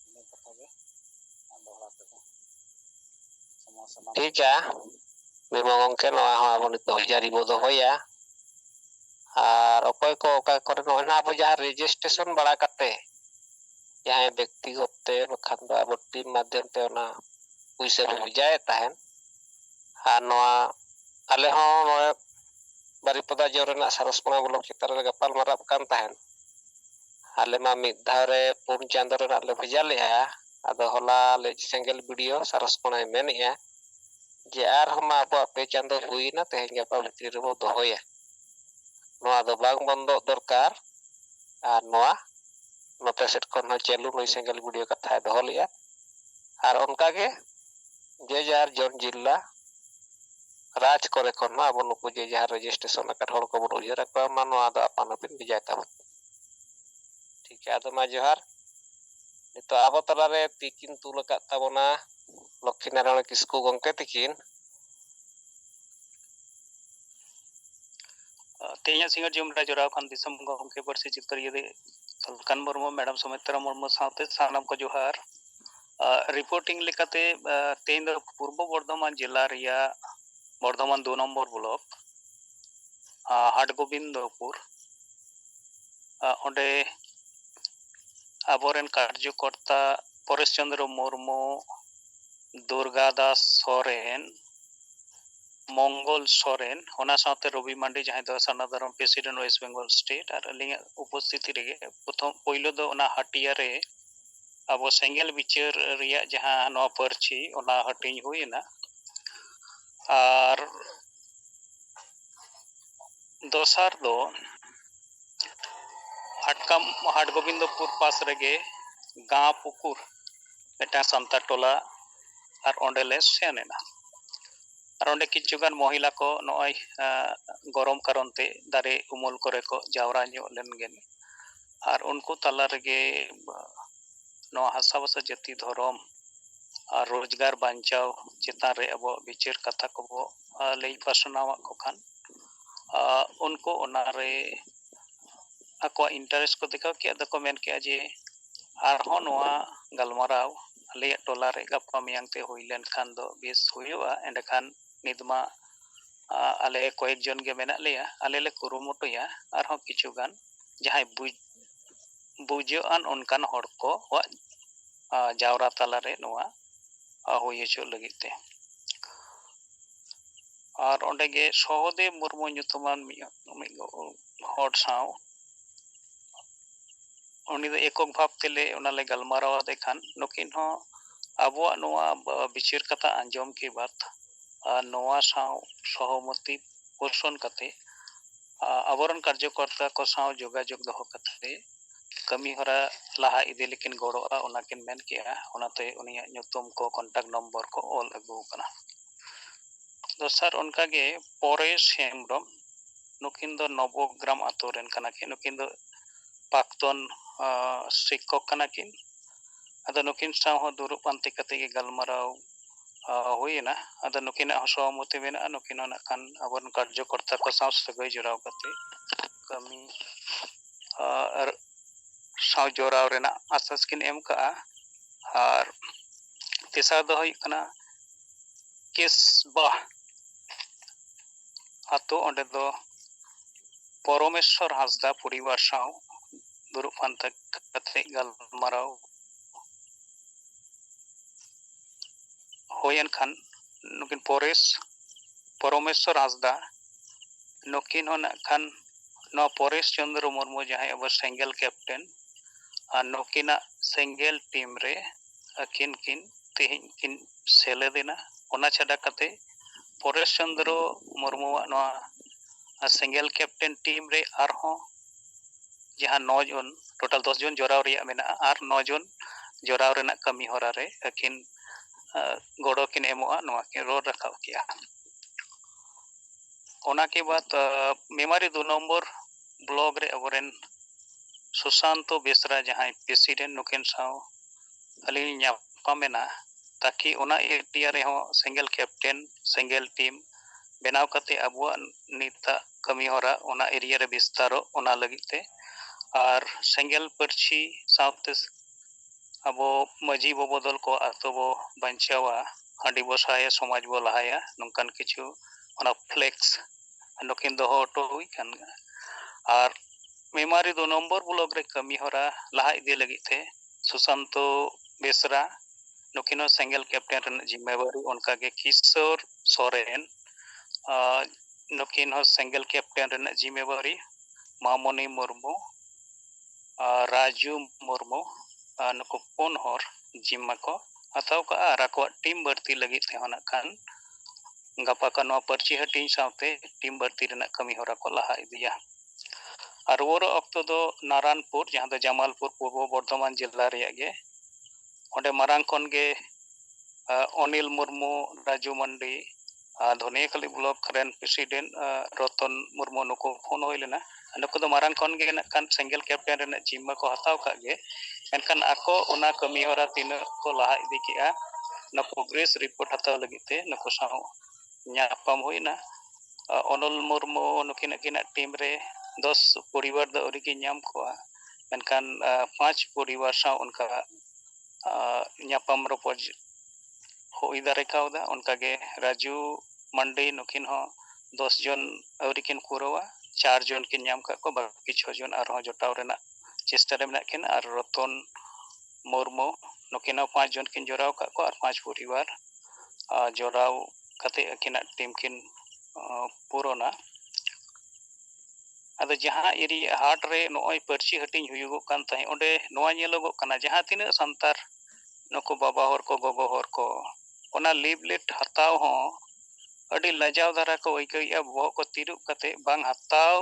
ᱤᱱᱟᱹ ᱠᱟᱛᱷᱟ ᱜᱮ ᱫᱚᱦᱲᱟ ᱛᱮᱫᱚ ᱴᱷᱤᱠᱟ ᱵᱤᱢᱚ ᱜᱚᱢᱠᱮ ᱱᱚᱣᱟ ᱦᱚᱸ ᱟᱵᱚ ᱱᱤᱛᱚᱜ ᱡᱟᱹᱨᱤ ᱵᱚ ᱫᱚᱦᱚᱭᱟ ᱟᱨ ᱚᱠᱚᱭ ko ᱚᱠᱟ ᱠᱚᱨᱮ ᱱᱚᱜᱼᱚᱭ ᱟᱵᱚ ᱡᱟᱦᱟᱸ ᱨᱮᱡᱤᱥᱴᱨᱮᱥᱚᱱ ᱵᱟᱲᱟ ᱠᱟᱛᱮ ᱡᱟᱦᱟᱸᱭ ᱵᱮᱠᱛᱤᱜᱚᱛ ᱛᱮ ᱵᱟᱠᱷᱟᱱ ᱫᱚ ᱟᱵᱚ ᱴᱤᱢ ᱢᱟᱫᱽᱫᱷᱚᱢ ᱛᱮ ᱚᱱᱟ ᱯᱩᱭᱥᱟᱹ ᱵᱚ ᱵᱷᱮᱡᱟᱭᱮᱫ ᱛᱟᱦᱮᱱ ᱟᱨ ᱱᱚᱣᱟ ᱟᱞᱮ ᱦᱚᱸ ᱱᱚᱣᱟ ᱵᱟᱨᱤᱯᱟᱫᱟ ᱡᱚ ᱨᱮᱱᱟᱜ ᱥᱟᱨᱚᱥᱯᱟᱲᱟ ᱵᱞᱚᱠ ᱪᱮᱛᱟᱱ ᱨᱮ ᱜᱟᱯᱟᱞ ᱢᱟᱨᱟᱜ ᱠᱟᱱ ᱛᱟᱦᱮᱱ ᱟᱞᱮ ᱢᱟ ᱢᱤᱫ ᱫᱷᱟᱣ ᱨᱮ 4 ᱪᱟᱸᱫᱳ ᱨᱮᱱᱟᱜ ᱞᱮ ᱵᱷᱮᱡᱟ ᱞᱮᱜᱼᱟ ᱟᱫᱚ ᱦᱚᱞᱟ ᱞᱮ ᱥᱮᱸᱜᱮᱞ ᱵᱤᱰᱤᱳ ᱥᱟᱨᱚᱥᱯᱟᱲᱟᱭ ᱢᱮᱱᱮᱜᱼᱟ ᱡᱮ ᱟᱨᱦᱚᱸ ᱢᱟ ᱟᱵᱚᱣᱟᱜ 2 ᱪᱟᱸᱫᱳ ᱦᱩᱭᱱᱟ ᱛᱮᱦᱮᱧ ᱜᱟᱯᱟ ᱵᱷᱤᱛᱨᱤ ᱨᱮᱵᱚ ᱫᱚᱦᱚᱭᱟ ᱱᱚᱣᱟ ᱫᱚ ᱵᱟᱝ ᱵᱚᱱᱫᱚᱜ ᱫᱚᱨᱠᱟর ᱟᱨ ᱱᱚᱣᱟ ᱱᱚᱛᱮ ᱥᱮᱫ ᱠᱷᱚᱱ ᱦᱚᱸ ᱪᱟᱹᱞᱩ ᱱᱩᱭ ᱥᱮᱸᱜᱮᱞ ᱵᱤᱰᱤᱳ ᱠᱟᱛᱷᱟᱭ ᱫᱚᱦᱚ ᱞᱮᱜᱼᱟ ᱟᱨ ᱚᱱᱠᱟᱜᱮ ᱡᱮ ᱡᱟᱦᱟᱨ ᱡᱚᱱ ᱡᱤᱞᱟ ᱨᱟᱡᱽ ᱠᱚᱨᱮ ᱠᱷᱚᱱ ᱢᱟ ᱟᱵᱚ ᱱᱩᱠᱩ ᱡᱮ ᱡᱟᱦᱟᱸ ᱨᱮᱡᱤᱥᱴᱨᱮᱥᱚᱱ ᱟᱠᱟᱫ ᱦᱚᱲ ᱠᱚᱵᱚᱱ ᱩᱭᱦᱟᱹᱨ ᱟᱠᱚᱣᱟ ᱢᱟ ᱱᱚᱣᱟ ᱫᱚ ᱟᱯᱟᱱ ᱟᱹᱯᱤᱱ ᱵᱷᱮᱡᱟᱭ ᱛᱟᱵᱚᱱ ᱴᱷᱤᱠ ᱜᱮᱭᱟ ᱟᱫᱚ ᱢᱟ ᱡᱚᱦᱟᱨ ᱱᱤᱛᱚᱜ ᱟᱵᱚ ᱛᱟᱞᱟᱨᱮ ᱛᱤᱠᱤᱱ ᱛᱩᱞ ᱟᱠᱟᱫ ᱛᱟᱵᱚᱱᱟ ᱞᱚᱠᱠᱷᱤ ᱱᱟᱨᱟᱭᱚᱱ ᱠᱤᱥᱠᱩ ᱜᱚᱢᱠᱮ ᱛᱤᱠᱤᱱ ᱛᱮᱦᱮᱧᱟᱜ ᱥᱤᱸᱜᱟᱹᱲ ᱡᱚᱢ ᱨᱮ ᱡᱚᱲᱟᱣ ᱠᱟᱱ ᱫᱤᱥᱚᱢ ᱜᱚᱢᱠᱮ ᱯᱟᱹᱨᱥᱤ ᱪᱤᱛᱟᱹᱨᱤᱭᱟᱹ ᱥᱟᱞᱠᱷᱟᱱ ᱢᱩᱨᱢᱩ ᱢᱮᱰᱟᱢ ᱥᱩᱢᱤᱛᱨᱟ ᱢᱩᱨᱢᱩ ᱥᱟᱶᱛᱮ ᱥᱟᱱᱟᱢ ᱠᱚ ᱡᱚᱦᱟᱨ রিপোর্টিং লেখাতে তেইন পূর্ব বর্ধমান জেলা রিয়া বর্ধমান 2 নম্বর ব্লক হাটগোবিন্দপুর ওঁডে আবরেন কার্যকর্তা পরেশ চন্দ্র মুর্মু দুর্গা দাস সরেন মঙ্গল সরেন ওনা সাথে রবি মান্ডি যাই দো সানাদারম প্রেসিডেন্ট ওয়েস্ট বেঙ্গল স্টেট আর আলিঙ্গা উপস্থিতি রেগে প্রথম পয়লো দো ওনা হাটিয়া রে ᱟᱵᱚ ᱥᱮᱸᱜᱮᱞ ᱵᱤᱪᱟᱹᱨ ᱨᱮᱭᱟᱜ ᱡᱟᱦᱟᱸ ᱱᱚᱣᱟ ᱯᱟᱹᱨᱪᱷᱤ ᱚᱱᱟ ᱦᱟᱹᱴᱤᱧ ᱦᱩᱭᱮᱱᱟ ᱟᱨ ᱫᱚᱥᱟᱨ ᱫᱚ হাটগোবিন্দপুর পাশ রেগে গাঁ পুকুর এটা সান্তার টোলা আর অন্ডেলে সেন এনা আর অন্ডে কিচ্ছুগান মহিলা কো নয় গরম কারণতে দারে উমুল করে কো জাওরা ᱧᱚᱜ লেন গেন আর উনকু তালা রেগে ᱱᱚᱣᱟ ᱦᱟᱥᱟᱵᱷᱟᱥᱟ ᱡᱟᱹᱛᱤ ᱫᱷᱚᱨᱚᱢ ᱟᱨ ᱨᱳᱡᱽᱜᱟᱨ ᱵᱟᱧᱪᱟᱣ ᱪᱮᱛᱟᱱ ᱨᱮ ᱟᱵᱚ ᱵᱤᱪᱟᱹᱨ ᱠᱟᱛᱷᱟ ᱠᱚᱵᱚ ᱞᱟᱹᱭ ᱯᱟᱥᱱᱟᱣᱟᱜ ᱠᱚ ᱠᱷᱟᱱ ᱩᱱᱠᱩ ᱚᱱᱟᱨᱮ ᱟᱠᱚᱣᱟᱜ ᱤᱱᱴᱟᱨᱮᱥᱴ ᱠᱚ ᱫᱮᱠᱷᱟᱣ ᱠᱮᱜᱼᱟ ᱟᱫᱚ ᱠᱚ ᱢᱮᱱ ᱠᱮᱜᱼᱟ ᱡᱮ ᱟᱨᱦᱚᱸ ᱱᱚᱣᱟ ᱜᱟᱞᱢᱟᱨᱟᱣ ᱟᱞᱮᱭᱟᱜ ᱴᱚᱞᱟ ᱨᱮ ᱜᱟᱯᱟ ᱢᱮᱭᱟᱝ ᱛᱮ ᱦᱩᱭ ᱞᱮᱱᱠᱷᱟᱱ ᱫᱚ ᱵᱮᱥ ᱦᱩᱭᱩᱜᱼᱟ ᱮᱸᱰᱮᱠᱷᱟᱱ ᱱᱤᱛ ᱢᱟ ᱟᱞᱮ ᱠᱚᱭᱮᱠ ᱡᱚᱱ ᱜᱮ ᱢᱮᱱᱟᱜ ᱞᱮᱭᱟ ᱟᱞᱮ ᱞᱮ ᱠᱩᱨᱩᱢᱩᱴᱩᱭᱟ ᱟᱨᱦᱚᱸ ᱠᱤᱪᱷᱩ ᱜᱟᱱ ᱡᱟᱦᱟᱸᱭ ᱵᱩᱡᱷᱟᱹᱣᱟᱱ ᱚᱱᱠᱟन ᱦᱚᱲ ᱠᱚ ᱡᱟᱣᱨᱟ ᱛᱟᱞᱟᱨᱮ ᱱᱚᱣᱟ ᱦᱩᱭ ᱦᱚᱪᱚ ᱞᱟᱹᱜᱤᱫ ᱛᱮ ᱟᱨ ᱚᱸᱰᱮ ᱜᱮ ᱥᱚᱦᱚᱫᱮᱵ ᱢᱩᱨᱢᱩ ᱧᱩᱛᱩᱢᱟᱱ ᱢᱤᱫ ᱦᱚᱲ ᱥᱟᱶ ᱩᱱᱤ ᱫᱚ ᱮᱠᱚᱠ ᱵᱷᱟᱵ ᱛᱮᱞᱮ ᱚᱱᱟᱞᱮ ᱜᱟᱞᱢᱟᱨᱟᱣ ᱟᱫᱮ ᱠᱷᱟᱱ ᱱᱩᱠᱤᱱ ᱦᱚᱸ ᱟᱵᱚᱣᱟᱜ ᱱᱚᱣᱟ ᱵᱤᱪᱟᱹᱨ ᱠᱟᱛᱷᱟ ᱟᱸᱡᱚᱢ ᱠᱮ ᱵᱟᱫ ᱱᱚᱣᱟ ᱥᱟᱶ ᱥᱚᱦᱚᱢᱚᱛᱤ ᱯᱳষᱚᱱ ᱠᱟᱛᱮ ᱟᱵᱚᱨᱮᱱ ᱠᱟᱨᱡᱚᱠᱚᱨᱛᱟ ᱠᱚ ᱥᱟᱶ ᱡᱳᱜᱟᱡᱳᱜ ᱫᱚᱦᱚ ᱠᱟᱛᱮ ᱠᱟᱹᱢᱤ ᱦᱚᱨᱟ ᱞᱟᱦᱟ ᱤᱫᱤ ᱞᱮᱠᱤᱱ ᱜᱚᱲᱚᱜᱼᱟ ᱚᱱᱟᱠᱤᱱ ᱢᱮᱱ ᱠᱮᱜᱼᱟ ᱚᱱᱟᱛᱮ ᱩᱱᱤᱭᱟᱜ ᱧᱩᱛᱩᱢ ᱠᱚ ᱠᱚᱱᱴᱟᱠᱴ ᱱᱚᱢᱵᱚᱨ ᱠᱚ ᱚᱞ ᱟᱹᱜᱩ ᱟᱠᱟᱱᱟ ᱫᱚᱥᱟᱨ ᱚᱱᱠᱟᱜᱮ ᱯᱚᱨᱮᱥ ᱦᱮᱢᱵᱨᱚᱢ ᱱᱩᱠᱤᱱ ᱫᱚ ᱱᱚᱵᱚᱜᱨᱟᱢ ᱟᱛᱳ ᱨᱮᱱ ᱠᱟᱱᱟ ᱠᱤᱱ ᱱᱩᱠᱤᱱ ᱫᱚ ᱯᱟᱠᱛᱚᱱ ᱥᱤক্ষᱚᱠ ᱠᱟᱱᱟ ᱠᱤᱱ ᱟᱫᱚ ᱱᱩᱠᱤᱱ ᱥᱟᱶ ᱦᱚᱸ ᱫᱩᱲᱩᱵ ᱯᱟᱱᱛᱮ ᱠᱟᱛᱮ ᱜᱮ ᱜᱟᱞᱢᱟᱨᱟᱣ ᱦᱩᱭᱮᱱᱟ ᱟᱫᱚ ᱱᱩᱠᱤᱱᱟᱜ ᱦᱚᱸ ᱥᱚᱦᱚᱢᱚᱛᱤ ᱢᱮᱱᱟᱜᱼᱟ ᱱᱩᱠᱤᱱ ᱦᱚᱸ ᱱᱟᱜ ᱠᱷᱟᱱ ᱟᱵᱚᱨᱮᱱ ᱠᱟᱨᱡᱚᱠᱚᱨᱛᱟ ᱠᱚ ᱥᱟᱶ ᱥᱟᱹᱜᱟᱹᱭ ᱡᱚᱲᱟᱣ ᱠᱟᱛᱮ ᱠᱟᱹᱢᱤ ᱥᱟᱶ ᱡᱚᱲᱟᱣ ᱨᱮᱱᱟᱜ ᱟᱥᱟᱥ ᱠᱤᱱ ᱮᱢ ᱠᱟᱜᱼᱟ ᱟᱨ ᱛᱮᱥᱟᱨ ᱫᱚ ᱦᱩᱭᱩᱜ ᱠᱟᱱᱟ ᱠᱮᱥᱵᱟ ᱟᱛᱳ ᱚᱸᱰᱮ ᱫᱚ ᱯᱚᱨᱚᱢᱮᱥᱥᱚᱨ ᱦᱟᱸᱥᱫᱟ ᱯᱚরিবার ᱥᱟᱶ ᱫᱩᱲᱩᱵ ᱯᱟᱱᱛᱮ ᱠᱟᱛᱮ ᱜᱟᱞᱢᱟᱨᱟᱣ ᱦᱩᱭᱮᱱ ᱠᱷᱟᱱ ᱱᱩᱠᱤᱱ ᱯᱚᱨᱚᱢᱮᱥᱥᱚᱨ ᱦᱟᱸᱥᱫᱟ ᱱᱩᱠᱤᱱ ᱦᱚᱸ ᱱᱟᱜ ᱠᱷᱟᱱ ᱱᱚᱣᱟ ᱯᱚᱨᱮᱥ ᱪᱚᱱᱫᱨᱚ ᱢᱩᱨᱢᱩ ᱡᱟᱦᱟᱸᱭ ᱟᱵᱚ ᱥᱮᱸᱜᱮᱞ ᱠᱮᱯᱴᱮᱱ ᱟᱨ ᱱᱩᱠᱤᱱᱟᱜ ᱥᱮᱸᱜᱮᱞ ᱴᱤᱢ ᱨᱮ ᱟᱹᱠᱤᱱ ᱠᱤᱱ ᱛᱮᱦᱮᱧ ᱠᱤᱱ ᱥᱮᱞᱮᱫᱮᱱᱟ ᱚᱱᱟ ᱪᱷᱟᱰᱟ ᱠᱟᱛᱮ ᱯᱚᱨᱮᱥ ᱪᱚᱱᱫᱨᱚ ᱢᱩᱨᱢᱩᱣᱟᱜ ᱱᱚᱣᱟ ᱥᱮᱸᱜᱮᱞ ᱠᱮᱯᱴᱮᱱ ᱴᱤᱢ ᱨᱮ ᱟᱨᱦᱚᱸ ᱡᱟᱦᱟᱸ 9 ᱡᱚᱱ ᱴᱳᱴᱟल 10 ᱡᱚᱱ ᱡᱚᱨᱟᱣ ᱨᱮᱭᱟᱜ ᱢᱮᱱᱟᱜᱼᱟ ᱟᱨ 9 ᱡᱚᱱ ᱡᱚᱨᱟᱣ ᱨᱮᱱᱟᱜ ᱠᱟᱹᱢᱤ ᱦᱚᱨᱟ ᱨᱮ ᱟᱹᱠᱤᱱ ᱜᱚᱲᱚ ᱠᱤᱱ ᱮᱢᱚᱜᱼᱟ ᱱᱚᱣᱟ ᱠᱤᱱ ᱨᱚᱲ ᱨᱟᱠᱟᱵ ᱠᱮᱜᱼᱟ ᱚᱱᱟ के बाद मेमारी 2 नंबर ब्लॉक रे अबोरेन सुशांतो बेसरा जहां प्रेसिडेंट नुकिन साव अली ᱧᱟᱯᱟᱢᱮᱱᱟ ताकि ओना एरिया रे हो सिंगल कैप्टन सिंगल टीम बनाव कते अबुआ निता कमी होरा ओना एरिया रे विस्तारो ओना लगिते और सिंगल पर्ची सावते अबो मजी बदल को आतो बो बंचावा हांडी बसाया समाज बो लहाया नंकन किछु ओना फ्लेक्स नुकिन दोहो ऑटो हुई कान और मेमारी 2 नंबर ब्लॉक रे कमी होरा लहा इदे लगी थे सुशांतो बेसरा नुकिनो सिंगल कैप्टन रन जिम्मेवारी उनका के किशोर सोरेन नुकिन हो सिंगल कैप्टन रन जिम्मेवारी मामोनी मुर्मू राजू मुर्मू नुको पुन हर जिम्मा को हताव का और आको टीम भर्ती लगी थे होना खान गपा का नवा पर्ची हटिंग सावते टीम भर्ती रना कमी होरा को लहा इदिया और वो अक्तो दो नारायणपुर जहां दो जमालपुर पूर्व बर्धमान जिला रे गे ओंडे मारांग कोन गे अनिल मुर्मू राजू मंडी धोनियाखाली ब्लॉक रेन प्रेसिडेंट रतन मुर्मू नुको फोन होय लेना नुको दो मारांग कोन गे नकान सिंगल कैप्टन रेन जिम्मा को हताव का गे एनकान आको ओना कमी होरा तीन को लहा इदी केआ न प्रोग्रेस रिपोर्ट हताव लगिते नुको साव ᱧᱟᱯᱟᱢ ᱦᱩᱭᱱᱟ अनल मुर्मू नुकिन किना टीम रे 10 परिवार द ओरिगी ᱧᱟᱢ कोआ मेनकान 5 परिवार साव उनका ᱧᱟᱯᱟᱢ ᱨᱚᱯᱚᱲ हुई दारे कावदा उनका गे राजू मंडी नुकिन हो 10 जन अवरी किन कुरवा 4 जन किन ᱧᱟᱢ का को बाकी 6 जन आर हो जोटाव रेना चेष्टा रे मेना किन आर रतन मुर्मू नुकिन 5 जन किन जोराव का को आर 5 परिवार जोराव कते अकिना टीम किन पुरोना अद जहां एरिया हाट रे नोय पर्ची हटिंग हुयुगो कान ताहे ओंडे नोआ नेलोगो काना जहां तिना संतार नको बाबा हर को गोगो हर को ओना लिवलेट हताव हो अडी लजाव धारा को ओइकइया बो को तिरु कते बांग हताव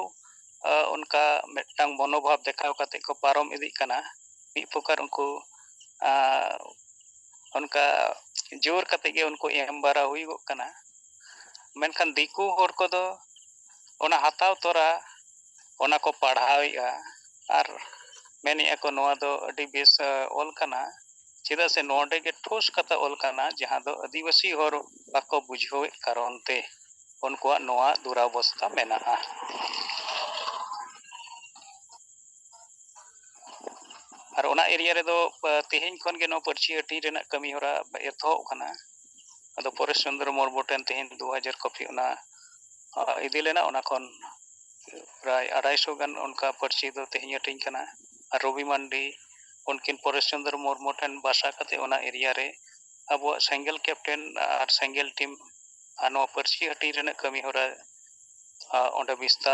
उनका मेटांग मनोभाव देखाव कते को पारम इदी काना मी प्रकार उनको उनका जोर कते गे उनको एम बारा हुयुगो काना मेनखान दिकु हर को दो ओना हताव तोरा ओना को पढ़ावेगा और मेनिया को नोआ दो अडी बेस ऑल काना चेदा से नोडे के ठोस कथा ऑल काना जहां दो आदिवासी हर बाको बुझो कारण ते उनको नोआ दुरावस्था मेना और ओना एरिया रे दो तेहेन खन के नो पर्ची हटी रेना कमी होरा एथो काना अदो परेश चंद्र मुर्मू टेन तेहेन 2000 कॉपी ओना इदी लेना ओना खन प्राय 250 गान उनका पर्ची दो तेहेन हटिंग काना और रवि मंडी उनकिन परेश चंद्र मुर्मू ठेन बासा कते ओना एरिया रे अब सिंगल कैप्टन और सिंगल टीम ᱟᱨ ᱱᱚᱣᱟ ᱯᱟᱹᱨᱥᱤ ᱦᱟᱹᱴᱤᱧ ᱨᱮᱱᱟᱜ ᱠᱟᱹᱢᱤ ᱦᱚᱨᱟ ᱚᱸᱰᱮ ᱵᱤᱥᱛᱟᱨ